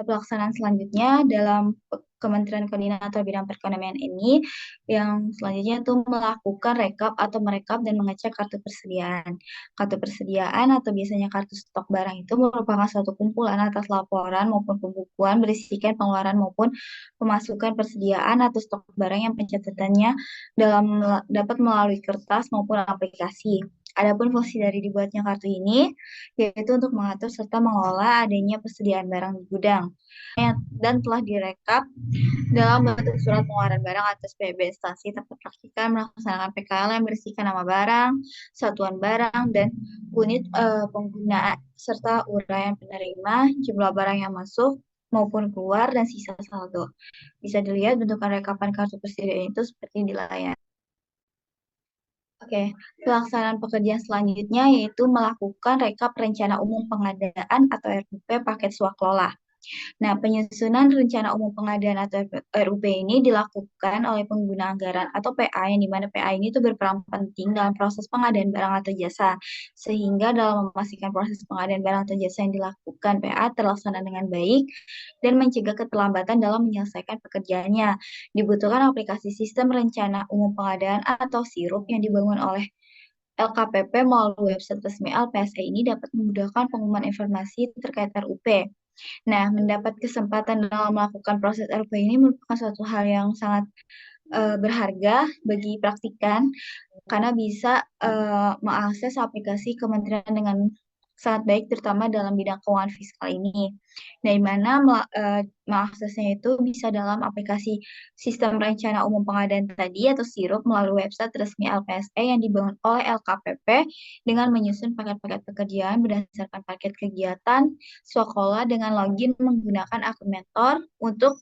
Pelaksanaan selanjutnya dalam Kementerian Koordinator Bidang Perekonomian ini yang selanjutnya itu melakukan rekap atau merekap dan mengecek kartu persediaan. Kartu persediaan atau biasanya kartu stok barang itu merupakan suatu kumpulan atas laporan maupun pembukuan berisikan pengeluaran maupun pemasukan persediaan atau stok barang yang pencatatannya dapat melalui kertas maupun aplikasi. Adapun fungsi dari dibuatnya kartu ini yaitu untuk mengatur serta mengelola adanya persediaan barang di gudang dan telah direkap dalam bentuk surat pengeluaran barang atau SPB instansi tempat praktikan melaksanakan PKL yang berisikan nama barang, satuan barang, dan unit pengguna serta uraian penerima, jumlah barang yang masuk maupun keluar, dan sisa saldo. Bisa dilihat bentukan rekapan kartu persediaan itu seperti di layar. Oke, pelaksanaan pekerjaan selanjutnya yaitu melakukan rekap rencana umum pengadaan atau RUP paket swaklola. Nah, penyusunan rencana umum pengadaan atau RUP ini dilakukan oleh pengguna anggaran atau PA, yang dimana PA ini tuh berperan penting dalam proses pengadaan barang atau jasa. Sehingga dalam memastikan proses pengadaan barang atau jasa yang dilakukan PA terlaksana dengan baik dan mencegah keterlambatan dalam menyelesaikan pekerjaannya. Dibutuhkan aplikasi sistem rencana umum pengadaan atau SIRUP yang dibangun oleh LKPP melalui website resmi LPSE ini dapat memudahkan pengumuman informasi terkait RUP. Nah, mendapat kesempatan dalam melakukan proses RP ini merupakan suatu hal yang sangat berharga bagi praktikan karena bisa mengakses aplikasi kementerian dengan sangat baik, terutama dalam bidang keuangan fiskal ini. Dari mana mengaksesnya itu bisa dalam aplikasi sistem rencana umum pengadaan tadi atau SIRUP melalui website resmi LPSE yang dibangun oleh LKPP dengan menyusun paket-paket pekerjaan berdasarkan paket kegiatan sekolah dengan login menggunakan akun mentor untuk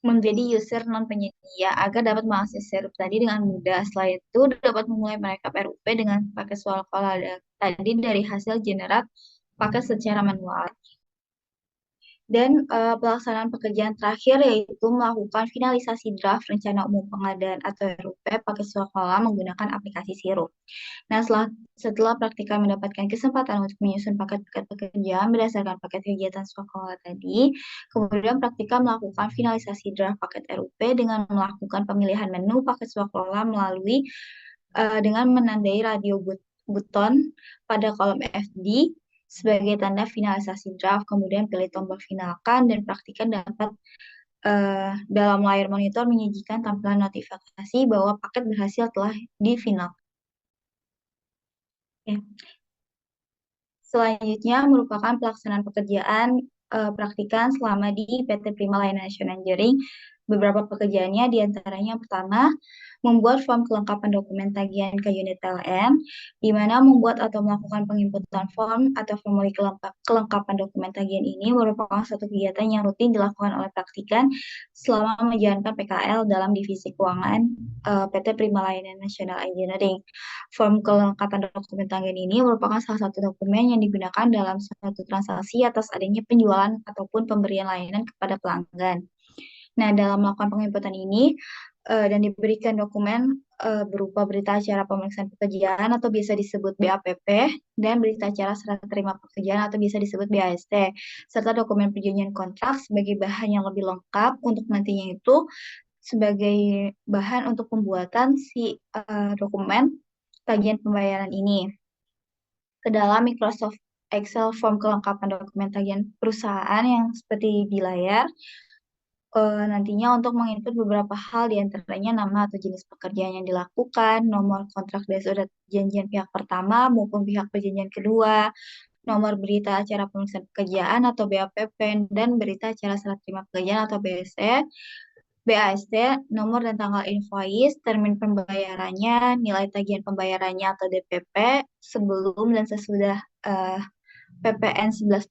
menjadi user non penyedia agar dapat mengakses sirup tadi dengan mudah. Setelah itu dapat memulai merekap RUP dengan pakai soal pola tadi dari hasil generat pakai secara manual. Dan pelaksanaan pekerjaan terakhir yaitu melakukan finalisasi draft rencana umum pengadaan atau RUP pakai suara menggunakan aplikasi Sirup. Nah, setelah praktikan mendapatkan kesempatan untuk menyusun paket-paket pekerjaan berdasarkan paket kegiatan sekolah tadi, kemudian praktika melakukan finalisasi draft paket RUP dengan melakukan pemilihan menu paket sekolah melalui dengan menandai radio button pada kolom FD sebagai tanda finalisasi draft, kemudian pilih tombol finalkan dan praktikan dapat dalam layar monitor menyajikan tampilan notifikasi bahwa paket berhasil telah difinalkan. Ya. Selanjutnya merupakan pelaksanaan pekerjaan praktikan selama di PT Prima Layanan Nasional Engineering. Beberapa pekerjaannya diantaranya pertama, membuat form kelengkapan dokumen tagihan ke unit PLN, di mana membuat atau melakukan penginputan form atau formulir kelengkapan dokumen tagihan ini merupakan suatu kegiatan yang rutin dilakukan oleh praktikan selama menjalankan PKL dalam divisi keuangan PT Prima Layanan Nasional Engineering. Form kelengkapan dokumen tagihan ini merupakan salah satu dokumen yang digunakan dalam suatu transaksi atas adanya penjualan ataupun pemberian layanan kepada pelanggan. Nah, dalam melakukan penginputan ini dan diberikan dokumen berupa berita acara pemeriksaan pekerjaan atau biasa disebut BAPP dan berita acara serah terima pekerjaan atau biasa disebut BAST, serta dokumen perjanjian kontrak sebagai bahan yang lebih lengkap untuk nantinya itu sebagai bahan untuk pembuatan si dokumen tagihan pembayaran ini. Ke dalam Microsoft Excel form kelengkapan dokumen tagihan perusahaan yang seperti di layar, nantinya untuk menginput beberapa hal diantaranya nama atau jenis pekerjaan yang dilakukan, nomor kontrak dari surat perjanjian pihak pertama maupun pihak perjanjian kedua, nomor berita acara pemeriksaan pekerjaan atau BAPP, dan berita acara serah terima pekerjaan atau BAST, nomor dan tanggal invoice, termin pembayarannya, nilai tagihan pembayarannya atau DPP, sebelum dan sesudah PPN 11%,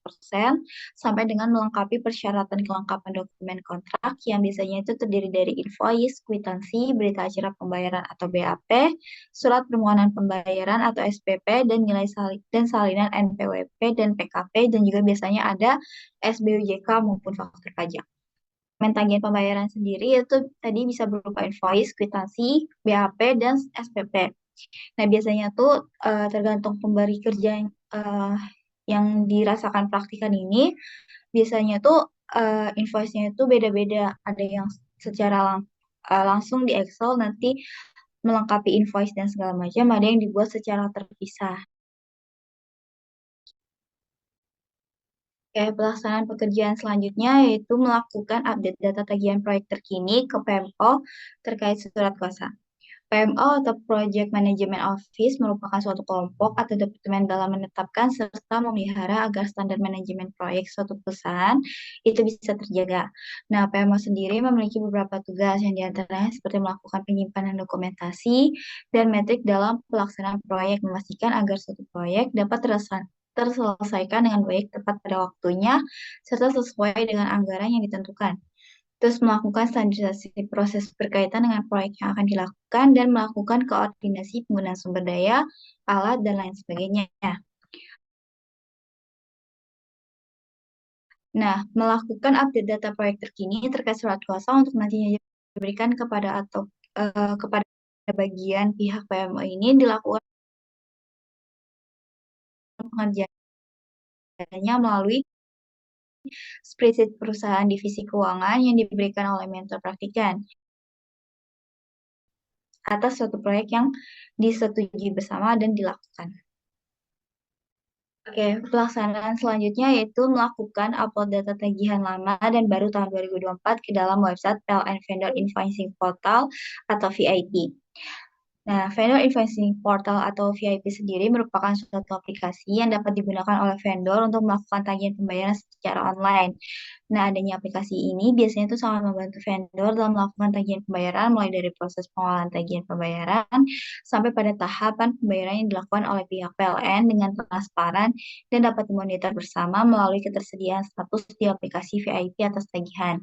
sampai dengan melengkapi persyaratan kelengkapan dokumen kontrak yang biasanya itu terdiri dari invoice, kwitansi, berita acara pembayaran atau BAP, surat permohonan pembayaran atau SPP, dan nilai dan salinan NPWP dan PKP, dan juga biasanya ada SBUJK maupun faktur pajak. Tagihan pembayaran sendiri itu tadi bisa berupa invoice, kwitansi, BAP, dan SPP. Nah, biasanya tuh tergantung pemberi kerja yang dirasakan praktikan ini, biasanya tuh invoice-nya itu beda-beda. Ada yang secara langsung di Excel nanti melengkapi invoice dan segala macam, ada yang dibuat secara terpisah. Pelaksanaan pekerjaan selanjutnya yaitu melakukan update data tagihan proyek terkini ke PMO terkait surat kuasa. PMO atau Project Management Office merupakan suatu kelompok atau departemen dalam menetapkan serta memelihara agar standar manajemen proyek suatu perusahaan itu bisa terjaga. Nah, PMO sendiri memiliki beberapa tugas yang diantaranya seperti melakukan penyimpanan dokumentasi dan metrik dalam pelaksanaan proyek, memastikan agar suatu proyek dapat terselesaikan dengan baik tepat pada waktunya, serta sesuai dengan anggaran yang ditentukan. Terus melakukan standarisasi proses berkaitan dengan proyek yang akan dilakukan dan melakukan koordinasi penggunaan sumber daya, alat, dan lain sebagainya. Nah, melakukan update data proyek terkini terkait surat kuasa untuk nantinya diberikan kepada atau kepada bagian pihak PMO ini dilakukan pengerjaannya melalui spreadsheet perusahaan divisi keuangan yang diberikan oleh mentor praktikan atas suatu proyek yang disetujui bersama dan dilakukan. Oke, pelaksanaan selanjutnya yaitu melakukan upload data tagihan lama dan baru tahun 2024 ke dalam website PLN Vendor Invoicing Portal atau VIP. Nah, Vendor Invoicing Portal atau VIP sendiri merupakan suatu aplikasi yang dapat digunakan oleh vendor untuk melakukan tagihan pembayaran secara online. Nah, adanya aplikasi ini biasanya itu sangat membantu vendor dalam melakukan tagihan pembayaran mulai dari proses pengolahan tagihan pembayaran sampai pada tahapan pembayaran yang dilakukan oleh pihak PLN dengan transparan dan dapat dimonitor bersama melalui ketersediaan status di aplikasi VIP atas tagihan.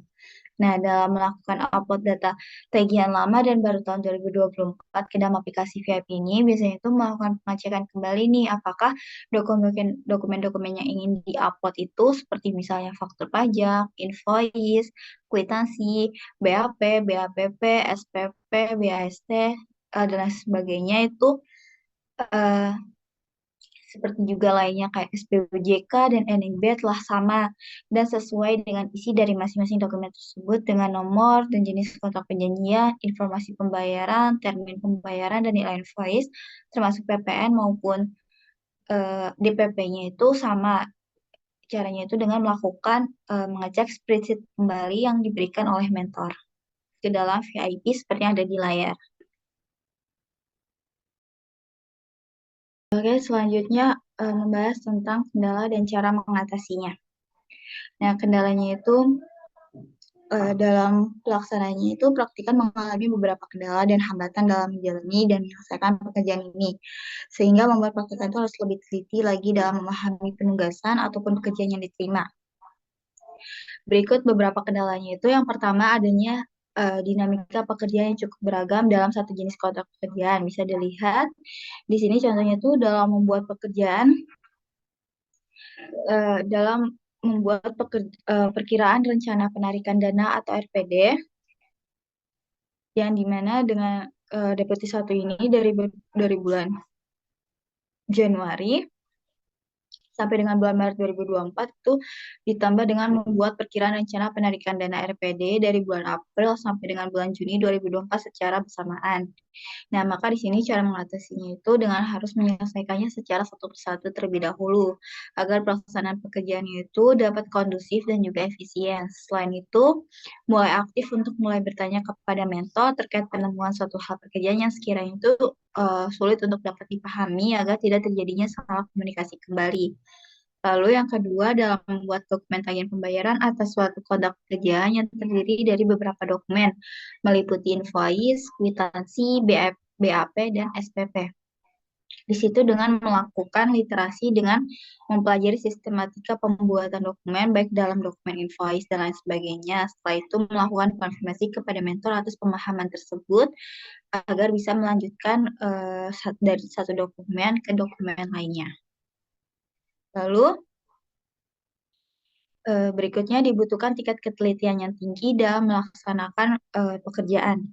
Nah, dalam melakukan upload data tagihan lama dan baru tahun 2024 ke dalam aplikasi VIP ini, biasanya itu melakukan pengecekan kembali nih, apakah dokumen-dokumen yang ingin diupload itu seperti misalnya faktur pajak, invoice, kwitansi, BAP, BAPP, SPP, BAST, dan lain sebagainya itu eh, seperti juga lainnya kayak SPWJK dan NIB telah sama dan sesuai dengan isi dari masing-masing dokumen tersebut dengan nomor dan jenis kontrak perjanjian, informasi pembayaran, termin pembayaran, dan nilai invoice, termasuk PPN maupun DPP-nya itu sama. Caranya itu dengan melakukan mengecek spreadsheet kembali yang diberikan oleh mentor ke dalam VIP seperti yang ada di layar. Oke, selanjutnya membahas tentang kendala dan cara mengatasinya. Nah, kendalanya itu dalam pelaksanaannya itu praktikan mengalami beberapa kendala dan hambatan dalam menjalani dan menyelesaikan pekerjaan ini. Sehingga membuat praktikan itu harus lebih teliti lagi dalam memahami penugasan ataupun pekerjaan yang diterima. Berikut beberapa kendalanya itu yang pertama adanya dinamika pekerjaan yang cukup beragam dalam satu jenis kontrak pekerjaan. Bisa dilihat di sini contohnya itu dalam membuat pekerjaan dalam membuat perkiraan rencana penarikan dana atau RPD yang dimana dengan deputi satu ini dari bulan Januari sampai dengan bulan Maret 2024 itu ditambah dengan membuat perkiraan rencana penarikan dana RPD dari bulan April sampai dengan bulan Juni 2024 secara bersamaan. Nah, maka di sini cara mengatasinya itu dengan harus menyelesaikannya secara satu persatu terlebih dahulu agar pelaksanaan pekerjaannya itu dapat kondusif dan juga efisien. Selain itu, mulai aktif untuk mulai bertanya kepada mentor terkait penemuan suatu hal pekerjaan yang sekiranya itu sulit untuk dapat dipahami agar tidak terjadinya salah komunikasi kembali. Lalu yang kedua dalam membuat dokumen tagihan pembayaran atas suatu kontrak pekerjaan yang terdiri dari beberapa dokumen, meliputi invoice, kwitansi, BAP, dan SPP. Di situ dengan melakukan literasi dengan mempelajari sistematika pembuatan dokumen, baik dalam dokumen invoice dan lain sebagainya. Setelah itu melakukan konfirmasi kepada mentor atas pemahaman tersebut, agar bisa melanjutkan dari satu dokumen ke dokumen lainnya. Lalu berikutnya dibutuhkan tingkat ketelitian yang tinggi dalam melaksanakan pekerjaan.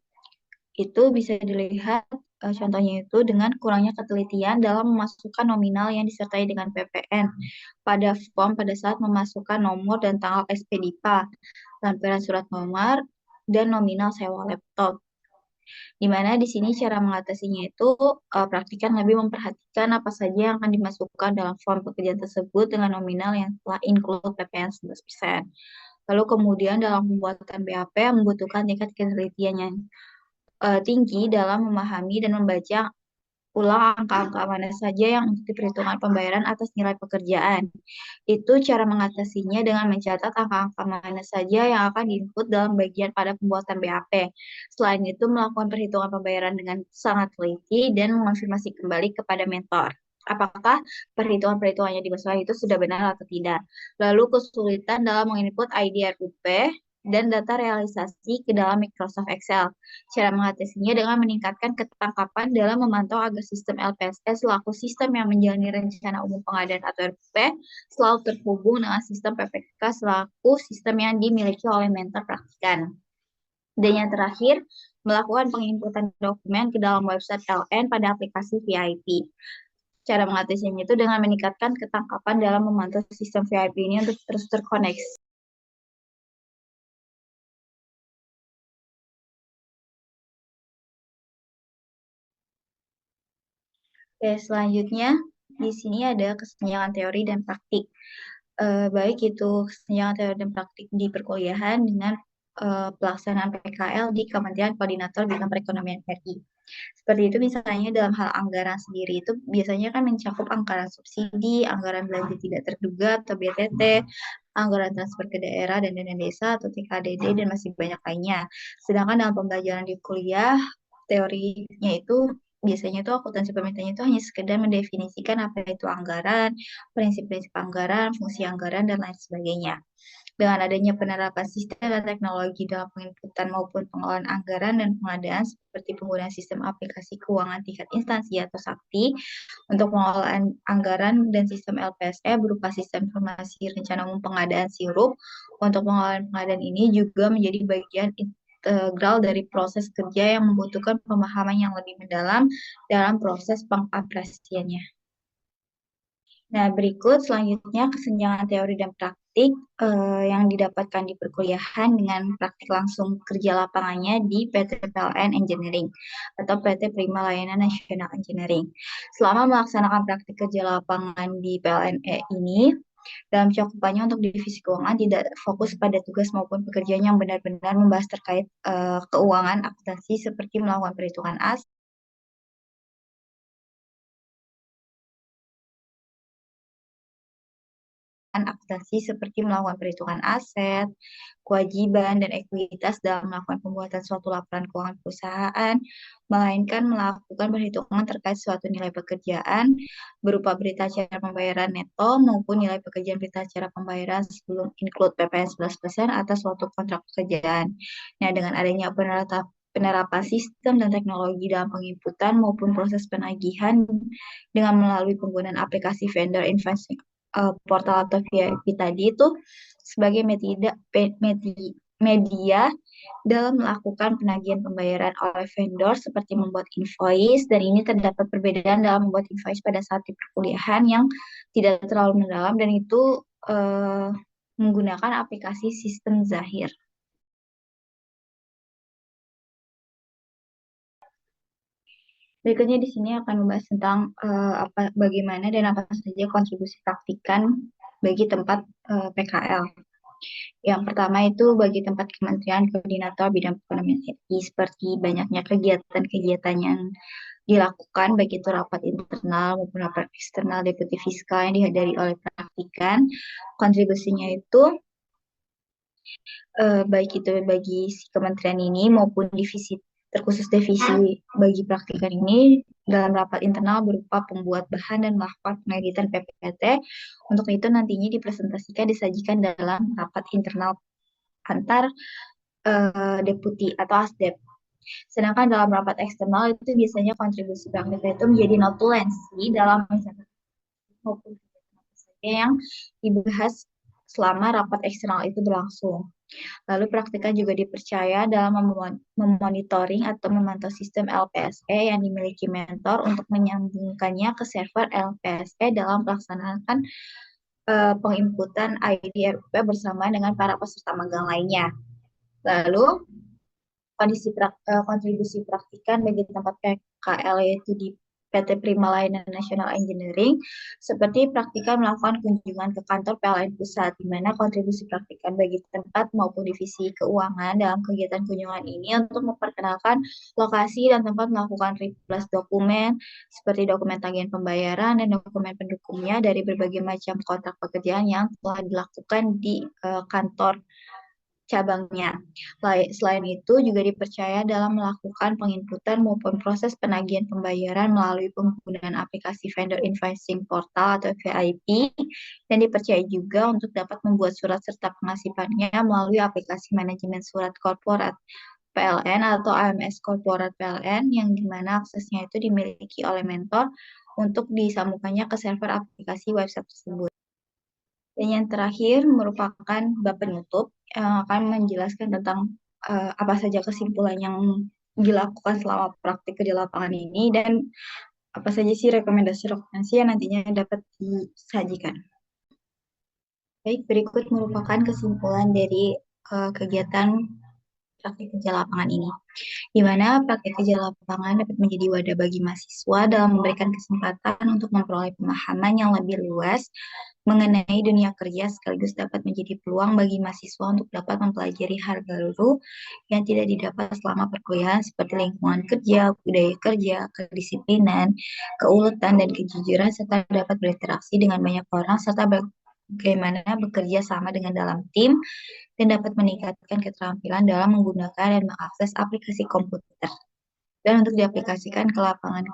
Itu bisa dilihat contohnya itu dengan kurangnya ketelitian dalam memasukkan nominal yang disertai dengan PPN pada form pada saat memasukkan nomor dan tanggal SPDIPA, lampiran surat nomor, dan nominal sewa laptop. Di mana di sini cara mengatasinya itu praktikan lebih memperhatikan apa saja yang akan dimasukkan dalam form pekerjaan tersebut dengan nominal yang telah include PPN 11%. Lalu kemudian dalam pembuatan BAP membutuhkan tingkat ketelitian yang tinggi dalam memahami dan membaca ulang angka-angka mana saja yang untuk diperhitungkan pembayaran atas nilai pekerjaan. Itu cara mengatasinya dengan mencatat angka-angka mana saja yang akan diinput dalam bagian pada pembuatan BAP. Selain itu, melakukan perhitungan pembayaran dengan sangat teliti dan mengonfirmasi kembali kepada mentor. Apakah perhitungan-perhitungannya di masalah itu sudah benar atau tidak. Lalu kesulitan dalam menginput ID RUP dan data realisasi ke dalam Microsoft Excel. Cara mengatasinya dengan meningkatkan ketangkapan dalam memantau agar sistem LPSE selaku sistem yang menjalani rencana umum pengadaan atau RUP selalu terhubung dengan sistem PPK selaku sistem yang dimiliki oleh mentor praktikan. Dan yang terakhir, melakukan penginputan dokumen ke dalam website LN pada aplikasi VIP. Cara mengatasinya itu dengan meningkatkan ketangkapan dalam memantau sistem VIP ini untuk terus terkoneksi. Oke, selanjutnya di sini ada kesenjangan teori dan praktik. Baik itu kesenjangan teori dan praktik di perkuliahan dengan pelaksanaan PKL di Kementerian Koordinator Bidang Perekonomian RI. Seperti itu misalnya dalam hal anggaran sendiri itu biasanya kan mencakup anggaran subsidi, anggaran belanja tidak terduga atau BTT, anggaran transfer ke daerah dan dana desa atau TKDD dan masih banyak lainnya. Sedangkan dalam pembelajaran di kuliah, teorinya itu biasanya itu akuntansi pemerintahan itu hanya sekedar mendefinisikan apa itu anggaran, prinsip-prinsip anggaran, fungsi anggaran, dan lain sebagainya. Dengan adanya penerapan sistem dan teknologi dalam penginputan maupun pengelolaan anggaran dan pengadaan seperti penggunaan sistem aplikasi keuangan tingkat instansi atau sakti untuk pengelolaan anggaran dan sistem LPSE berupa sistem informasi rencana umum pengadaan sirup untuk pengelolaan pengadaan ini juga menjadi bagian integral dari proses kerja yang membutuhkan pemahaman yang lebih mendalam dalam proses pengoperasiannya. Nah, berikut selanjutnya kesenjangan teori dan praktik yang didapatkan di perkuliahan dengan praktik langsung kerja lapangannya di PT PLN Engineering atau PT Prima Layanan Nasional Engineering. Selama melaksanakan praktik kerja lapangan di PLN ini, dalam cakupannya untuk divisi keuangan tidak fokus pada tugas maupun pekerjaan yang benar-benar membahas terkait keuangan akuntansi seperti melakukan perhitungan as, akuntansi seperti melakukan perhitungan aset, kewajiban, dan ekuitas dalam melakukan pembuatan suatu laporan keuangan perusahaan, melainkan melakukan perhitungan terkait suatu nilai pekerjaan berupa berita acara pembayaran neto maupun nilai pekerjaan berita acara pembayaran sebelum include PPN 11% atas suatu kontrak pekerjaan. Nah, dengan adanya penerapan sistem dan teknologi dalam penginputan maupun proses penagihan dengan melalui penggunaan aplikasi vendor invoicing portal atau VIP tadi itu sebagai media dalam melakukan penagihan pembayaran oleh vendor seperti membuat invoice, dan ini terdapat perbedaan dalam membuat invoice pada saat di perkuliahan yang tidak terlalu mendalam dan itu menggunakan aplikasi sistem Zahir. Berikutnya di sini akan membahas tentang bagaimana dan apa saja kontribusi praktikan bagi tempat PKL. Yang pertama itu bagi tempat Kementerian Koordinator Bidang Perekonomian RI seperti banyaknya kegiatan-kegiatan yang dilakukan baik itu rapat internal maupun rapat eksternal deputi fiskal yang dihadiri oleh praktikan. Kontribusinya itu baik itu bagi si kementerian ini maupun divisi terkhusus divisi bagi praktikan ini dalam rapat internal berupa pembuat bahan dan melakukan pengeditan PPT. Untuk itu nantinya dipresentasikan disajikan dalam rapat internal antar deputi atau ASDEP. Sedangkan dalam rapat eksternal itu biasanya kontribusi praktik itu menjadi notulensi dalam mencatat maupun yang dibahas selama rapat eksternal itu berlangsung. Lalu praktika juga dipercaya dalam memonitoring atau memantau sistem LPSE yang dimiliki mentor untuk menyambungkannya ke server LPSE dalam pelaksanaan penginputan ID RUP bersama dengan para peserta magang lainnya. Lalu kontribusi praktikan bagi tempat PKL yaitu di PT Prima Layanan Nasional Engineering, seperti praktikan melakukan kunjungan ke kantor PLN Pusat, di mana kontribusi praktikan bagi tempat maupun divisi keuangan dalam kegiatan kunjungan ini untuk memperkenalkan lokasi dan tempat melakukan replace dokumen, seperti dokumen tagihan pembayaran dan dokumen pendukungnya dari berbagai macam kontrak pekerjaan yang telah dilakukan di kantor cabangnya. Selain itu juga dipercaya dalam melakukan penginputan maupun proses penagihan pembayaran melalui penggunaan aplikasi Vendor Invoicing Portal atau VIP, dan dipercaya juga untuk dapat membuat surat serta pengasipannya melalui aplikasi manajemen surat korporat PLN atau AMS Korporat PLN, yang dimana aksesnya itu dimiliki oleh mentor untuk disambungkannya ke server aplikasi website tersebut. Dan yang terakhir merupakan bab penutup yang akan menjelaskan tentang apa saja kesimpulan yang dilakukan selama praktik kerja lapangan ini dan apa saja sih rekomendasi-rekomendasi yang nantinya dapat disajikan. Baik, berikut merupakan kesimpulan dari kegiatan praktik kerja lapangan ini, di mana praktik kerja lapangan dapat menjadi wadah bagi mahasiswa dalam memberikan kesempatan untuk memperoleh pemahaman yang lebih luas mengenai dunia kerja, sekaligus dapat menjadi peluang bagi mahasiswa untuk dapat mempelajari hal baru yang tidak didapat selama perkuliahan seperti lingkungan kerja, budaya kerja, kedisiplinan, keuletan, dan kejujuran, serta dapat berinteraksi dengan banyak orang, serta bagaimana bekerja sama dengan dalam tim, dan dapat meningkatkan keterampilan dalam menggunakan dan mengakses aplikasi komputer. Dan untuk diaplikasikan ke lapangan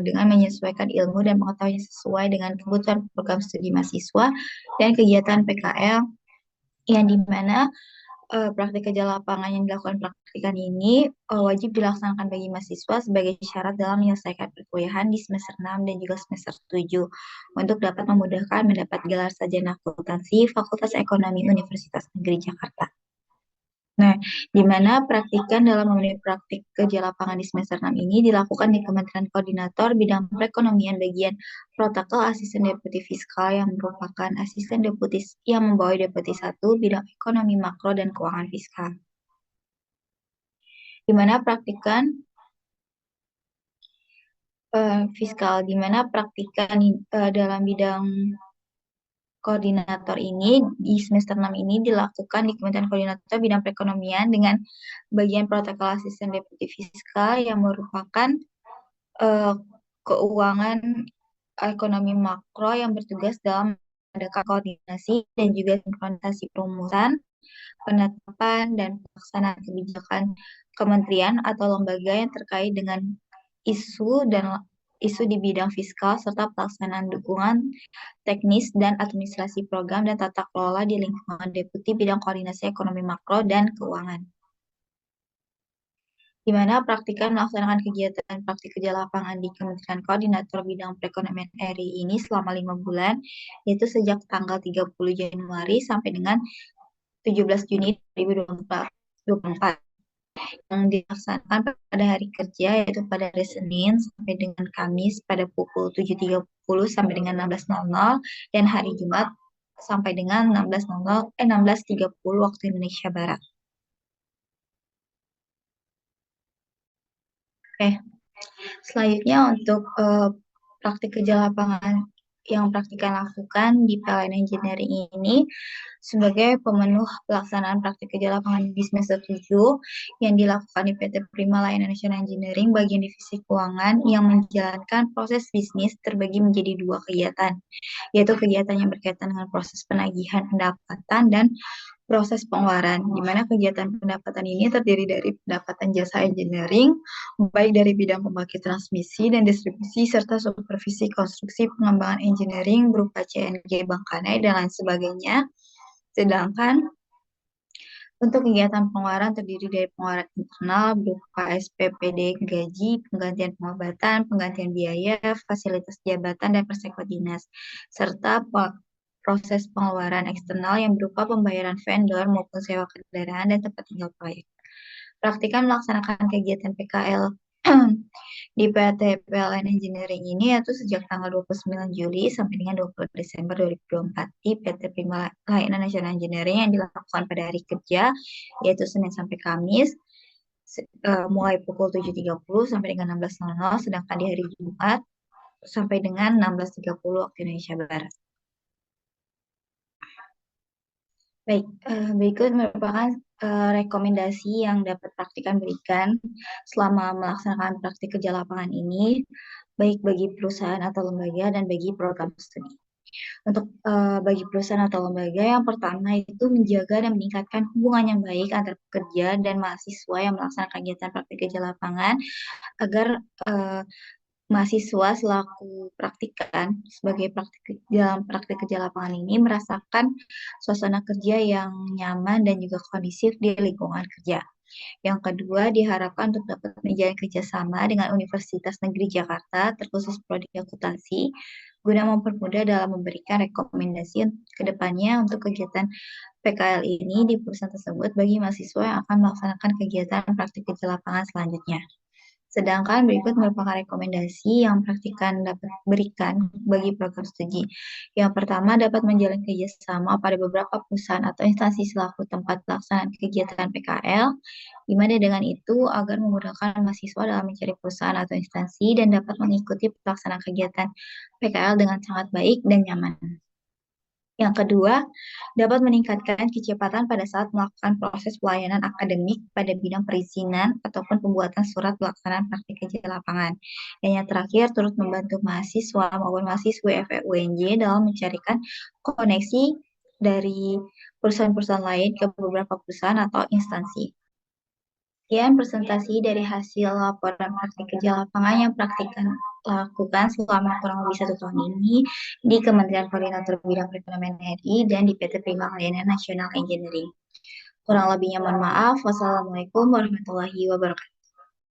dengan menyesuaikan ilmu dan pengetahuan sesuai dengan kebutuhan program studi mahasiswa dan kegiatan PKL, yang dimana praktik kerja lapangan yang dilakukan praktikan ini wajib dilaksanakan bagi mahasiswa sebagai syarat dalam menyelesaikan perkuliahan di semester 6 dan juga semester 7 untuk dapat memudahkan mendapat gelar sarjana akuntansi Fakultas Ekonomi Universitas Negeri Jakarta. Nah, di mana praktikan dalam memenuhi praktik kerja lapangan di semester 6 ini dilakukan di Kementerian Koordinator Bidang Perekonomian bagian Protokol Asisten Deputi Fiskal yang merupakan asisten deputi yang membawa deputi 1 bidang ekonomi makro dan keuangan fiskal. Di mana praktikan fiskal, di mana praktikan dalam bidang koordinator ini di semester 6 ini dilakukan di Kementerian Koordinator Bidang Perekonomian dengan bagian protokol asisten deputi fiskal yang merupakan keuangan ekonomi makro yang bertugas dalam mengadakan koordinasi dan juga sinkronisasi perumusan, penetapan, dan pelaksanaan kebijakan kementerian atau lembaga yang terkait dengan isu di bidang fiskal serta pelaksanaan dukungan teknis dan administrasi program dan tata kelola di lingkungan deputi bidang koordinasi ekonomi makro dan keuangan. Di mana praktikan melaksanakan kegiatan praktik kerja lapangan di Kementerian Koordinator Bidang Perekonomian RI ini selama 5 bulan, yaitu sejak tanggal 30 Januari sampai dengan 17 Juni 2024, yang dilaksanakan pada hari kerja, yaitu pada hari Senin sampai dengan Kamis pada pukul 7.30 sampai dengan 16.00, dan hari Jumat sampai dengan 16.30 waktu Indonesia Barat. Oke, selanjutnya untuk praktik kerja lapangan yang praktikan lakukan di PLN Engineering ini sebagai pemenuh pelaksanaan praktik kerja lapangan di semester 7 yang dilakukan di PT Prima Layanan Nasional Engineering bagian divisi keuangan yang menjalankan proses bisnis terbagi menjadi 2 kegiatan, yaitu kegiatan yang berkaitan dengan proses penagihan pendapatan dan proses pengeluaran, di mana kegiatan pendapatan ini terdiri dari pendapatan jasa engineering, baik dari bidang pembangkit transmisi dan distribusi, serta supervisi konstruksi pengembangan engineering berupa CNG, Bangkanai, dan lain sebagainya. Sedangkan untuk kegiatan pengeluaran terdiri dari pengeluaran internal berupa SPPD gaji, penggantian pengobatan, penggantian biaya, fasilitas jabatan, dan persekot dinas, serta proses pengeluaran eksternal yang berupa pembayaran vendor maupun sewa kendaraan dan tempat tinggal proyek. Praktikan melaksanakan kegiatan PKL di PT PLN Engineering ini yaitu sejak tanggal 29 Juli sampai dengan 20 Desember 2024 di PT Prima Layanan Nasional Engineering yang dilakukan pada hari kerja, yaitu Senin sampai Kamis, mulai pukul 7.30 sampai dengan 16.00, sedangkan di hari Jumat sampai dengan 16.30 waktu Indonesia Barat. Baik, berikut merupakan rekomendasi yang dapat praktikan berikan selama melaksanakan praktik kerja lapangan ini, baik bagi perusahaan atau lembaga dan bagi program studi. Untuk bagi perusahaan atau lembaga, yang pertama itu menjaga dan meningkatkan hubungan yang baik antar pekerja dan mahasiswa yang melaksanakan kegiatan praktik kerja lapangan agar eh, mahasiswa selaku praktikan sebagai dalam praktik kerja lapangan ini merasakan suasana kerja yang nyaman dan juga kondisif di lingkungan kerja. Yang kedua, diharapkan untuk dapat menjalin kerjasama dengan Universitas Negeri Jakarta, terkhusus prodi akuntansi, guna mempermudah dalam memberikan rekomendasi ke depannya untuk kegiatan PKL ini di perusahaan tersebut bagi mahasiswa yang akan melaksanakan kegiatan praktik kerja lapangan selanjutnya. Sedangkan berikut merupakan rekomendasi yang praktikan dapat berikan bagi program studi. Yang pertama, dapat menjalin kerjasama pada beberapa perusahaan atau instansi selaku tempat pelaksanaan kegiatan PKL, di mana dengan itu agar memudahkan mahasiswa dalam mencari perusahaan atau instansi dan dapat mengikuti pelaksanaan kegiatan PKL dengan sangat baik dan nyaman. Yang kedua, dapat meningkatkan kecepatan pada saat melakukan proses pelayanan akademik pada bidang perizinan ataupun pembuatan surat pelaksanaan praktik kerja lapangan. Dan yang terakhir, turut membantu mahasiswa maupun mahasiswa FEUNJ dalam mencarikan koneksi dari perusahaan-perusahaan lain ke beberapa perusahaan atau instansi. Sekian presentasi dari hasil laporan praktik kerja lapangan yang praktikan lakukan selama kurang lebih 1 tahun ini di Kementerian Koordinator Bidang Perekonomian RI dan di PT Prima Layanan Nasional Engineering. Kurang lebihnya mohon maaf. Wassalamualaikum warahmatullahi wabarakatuh.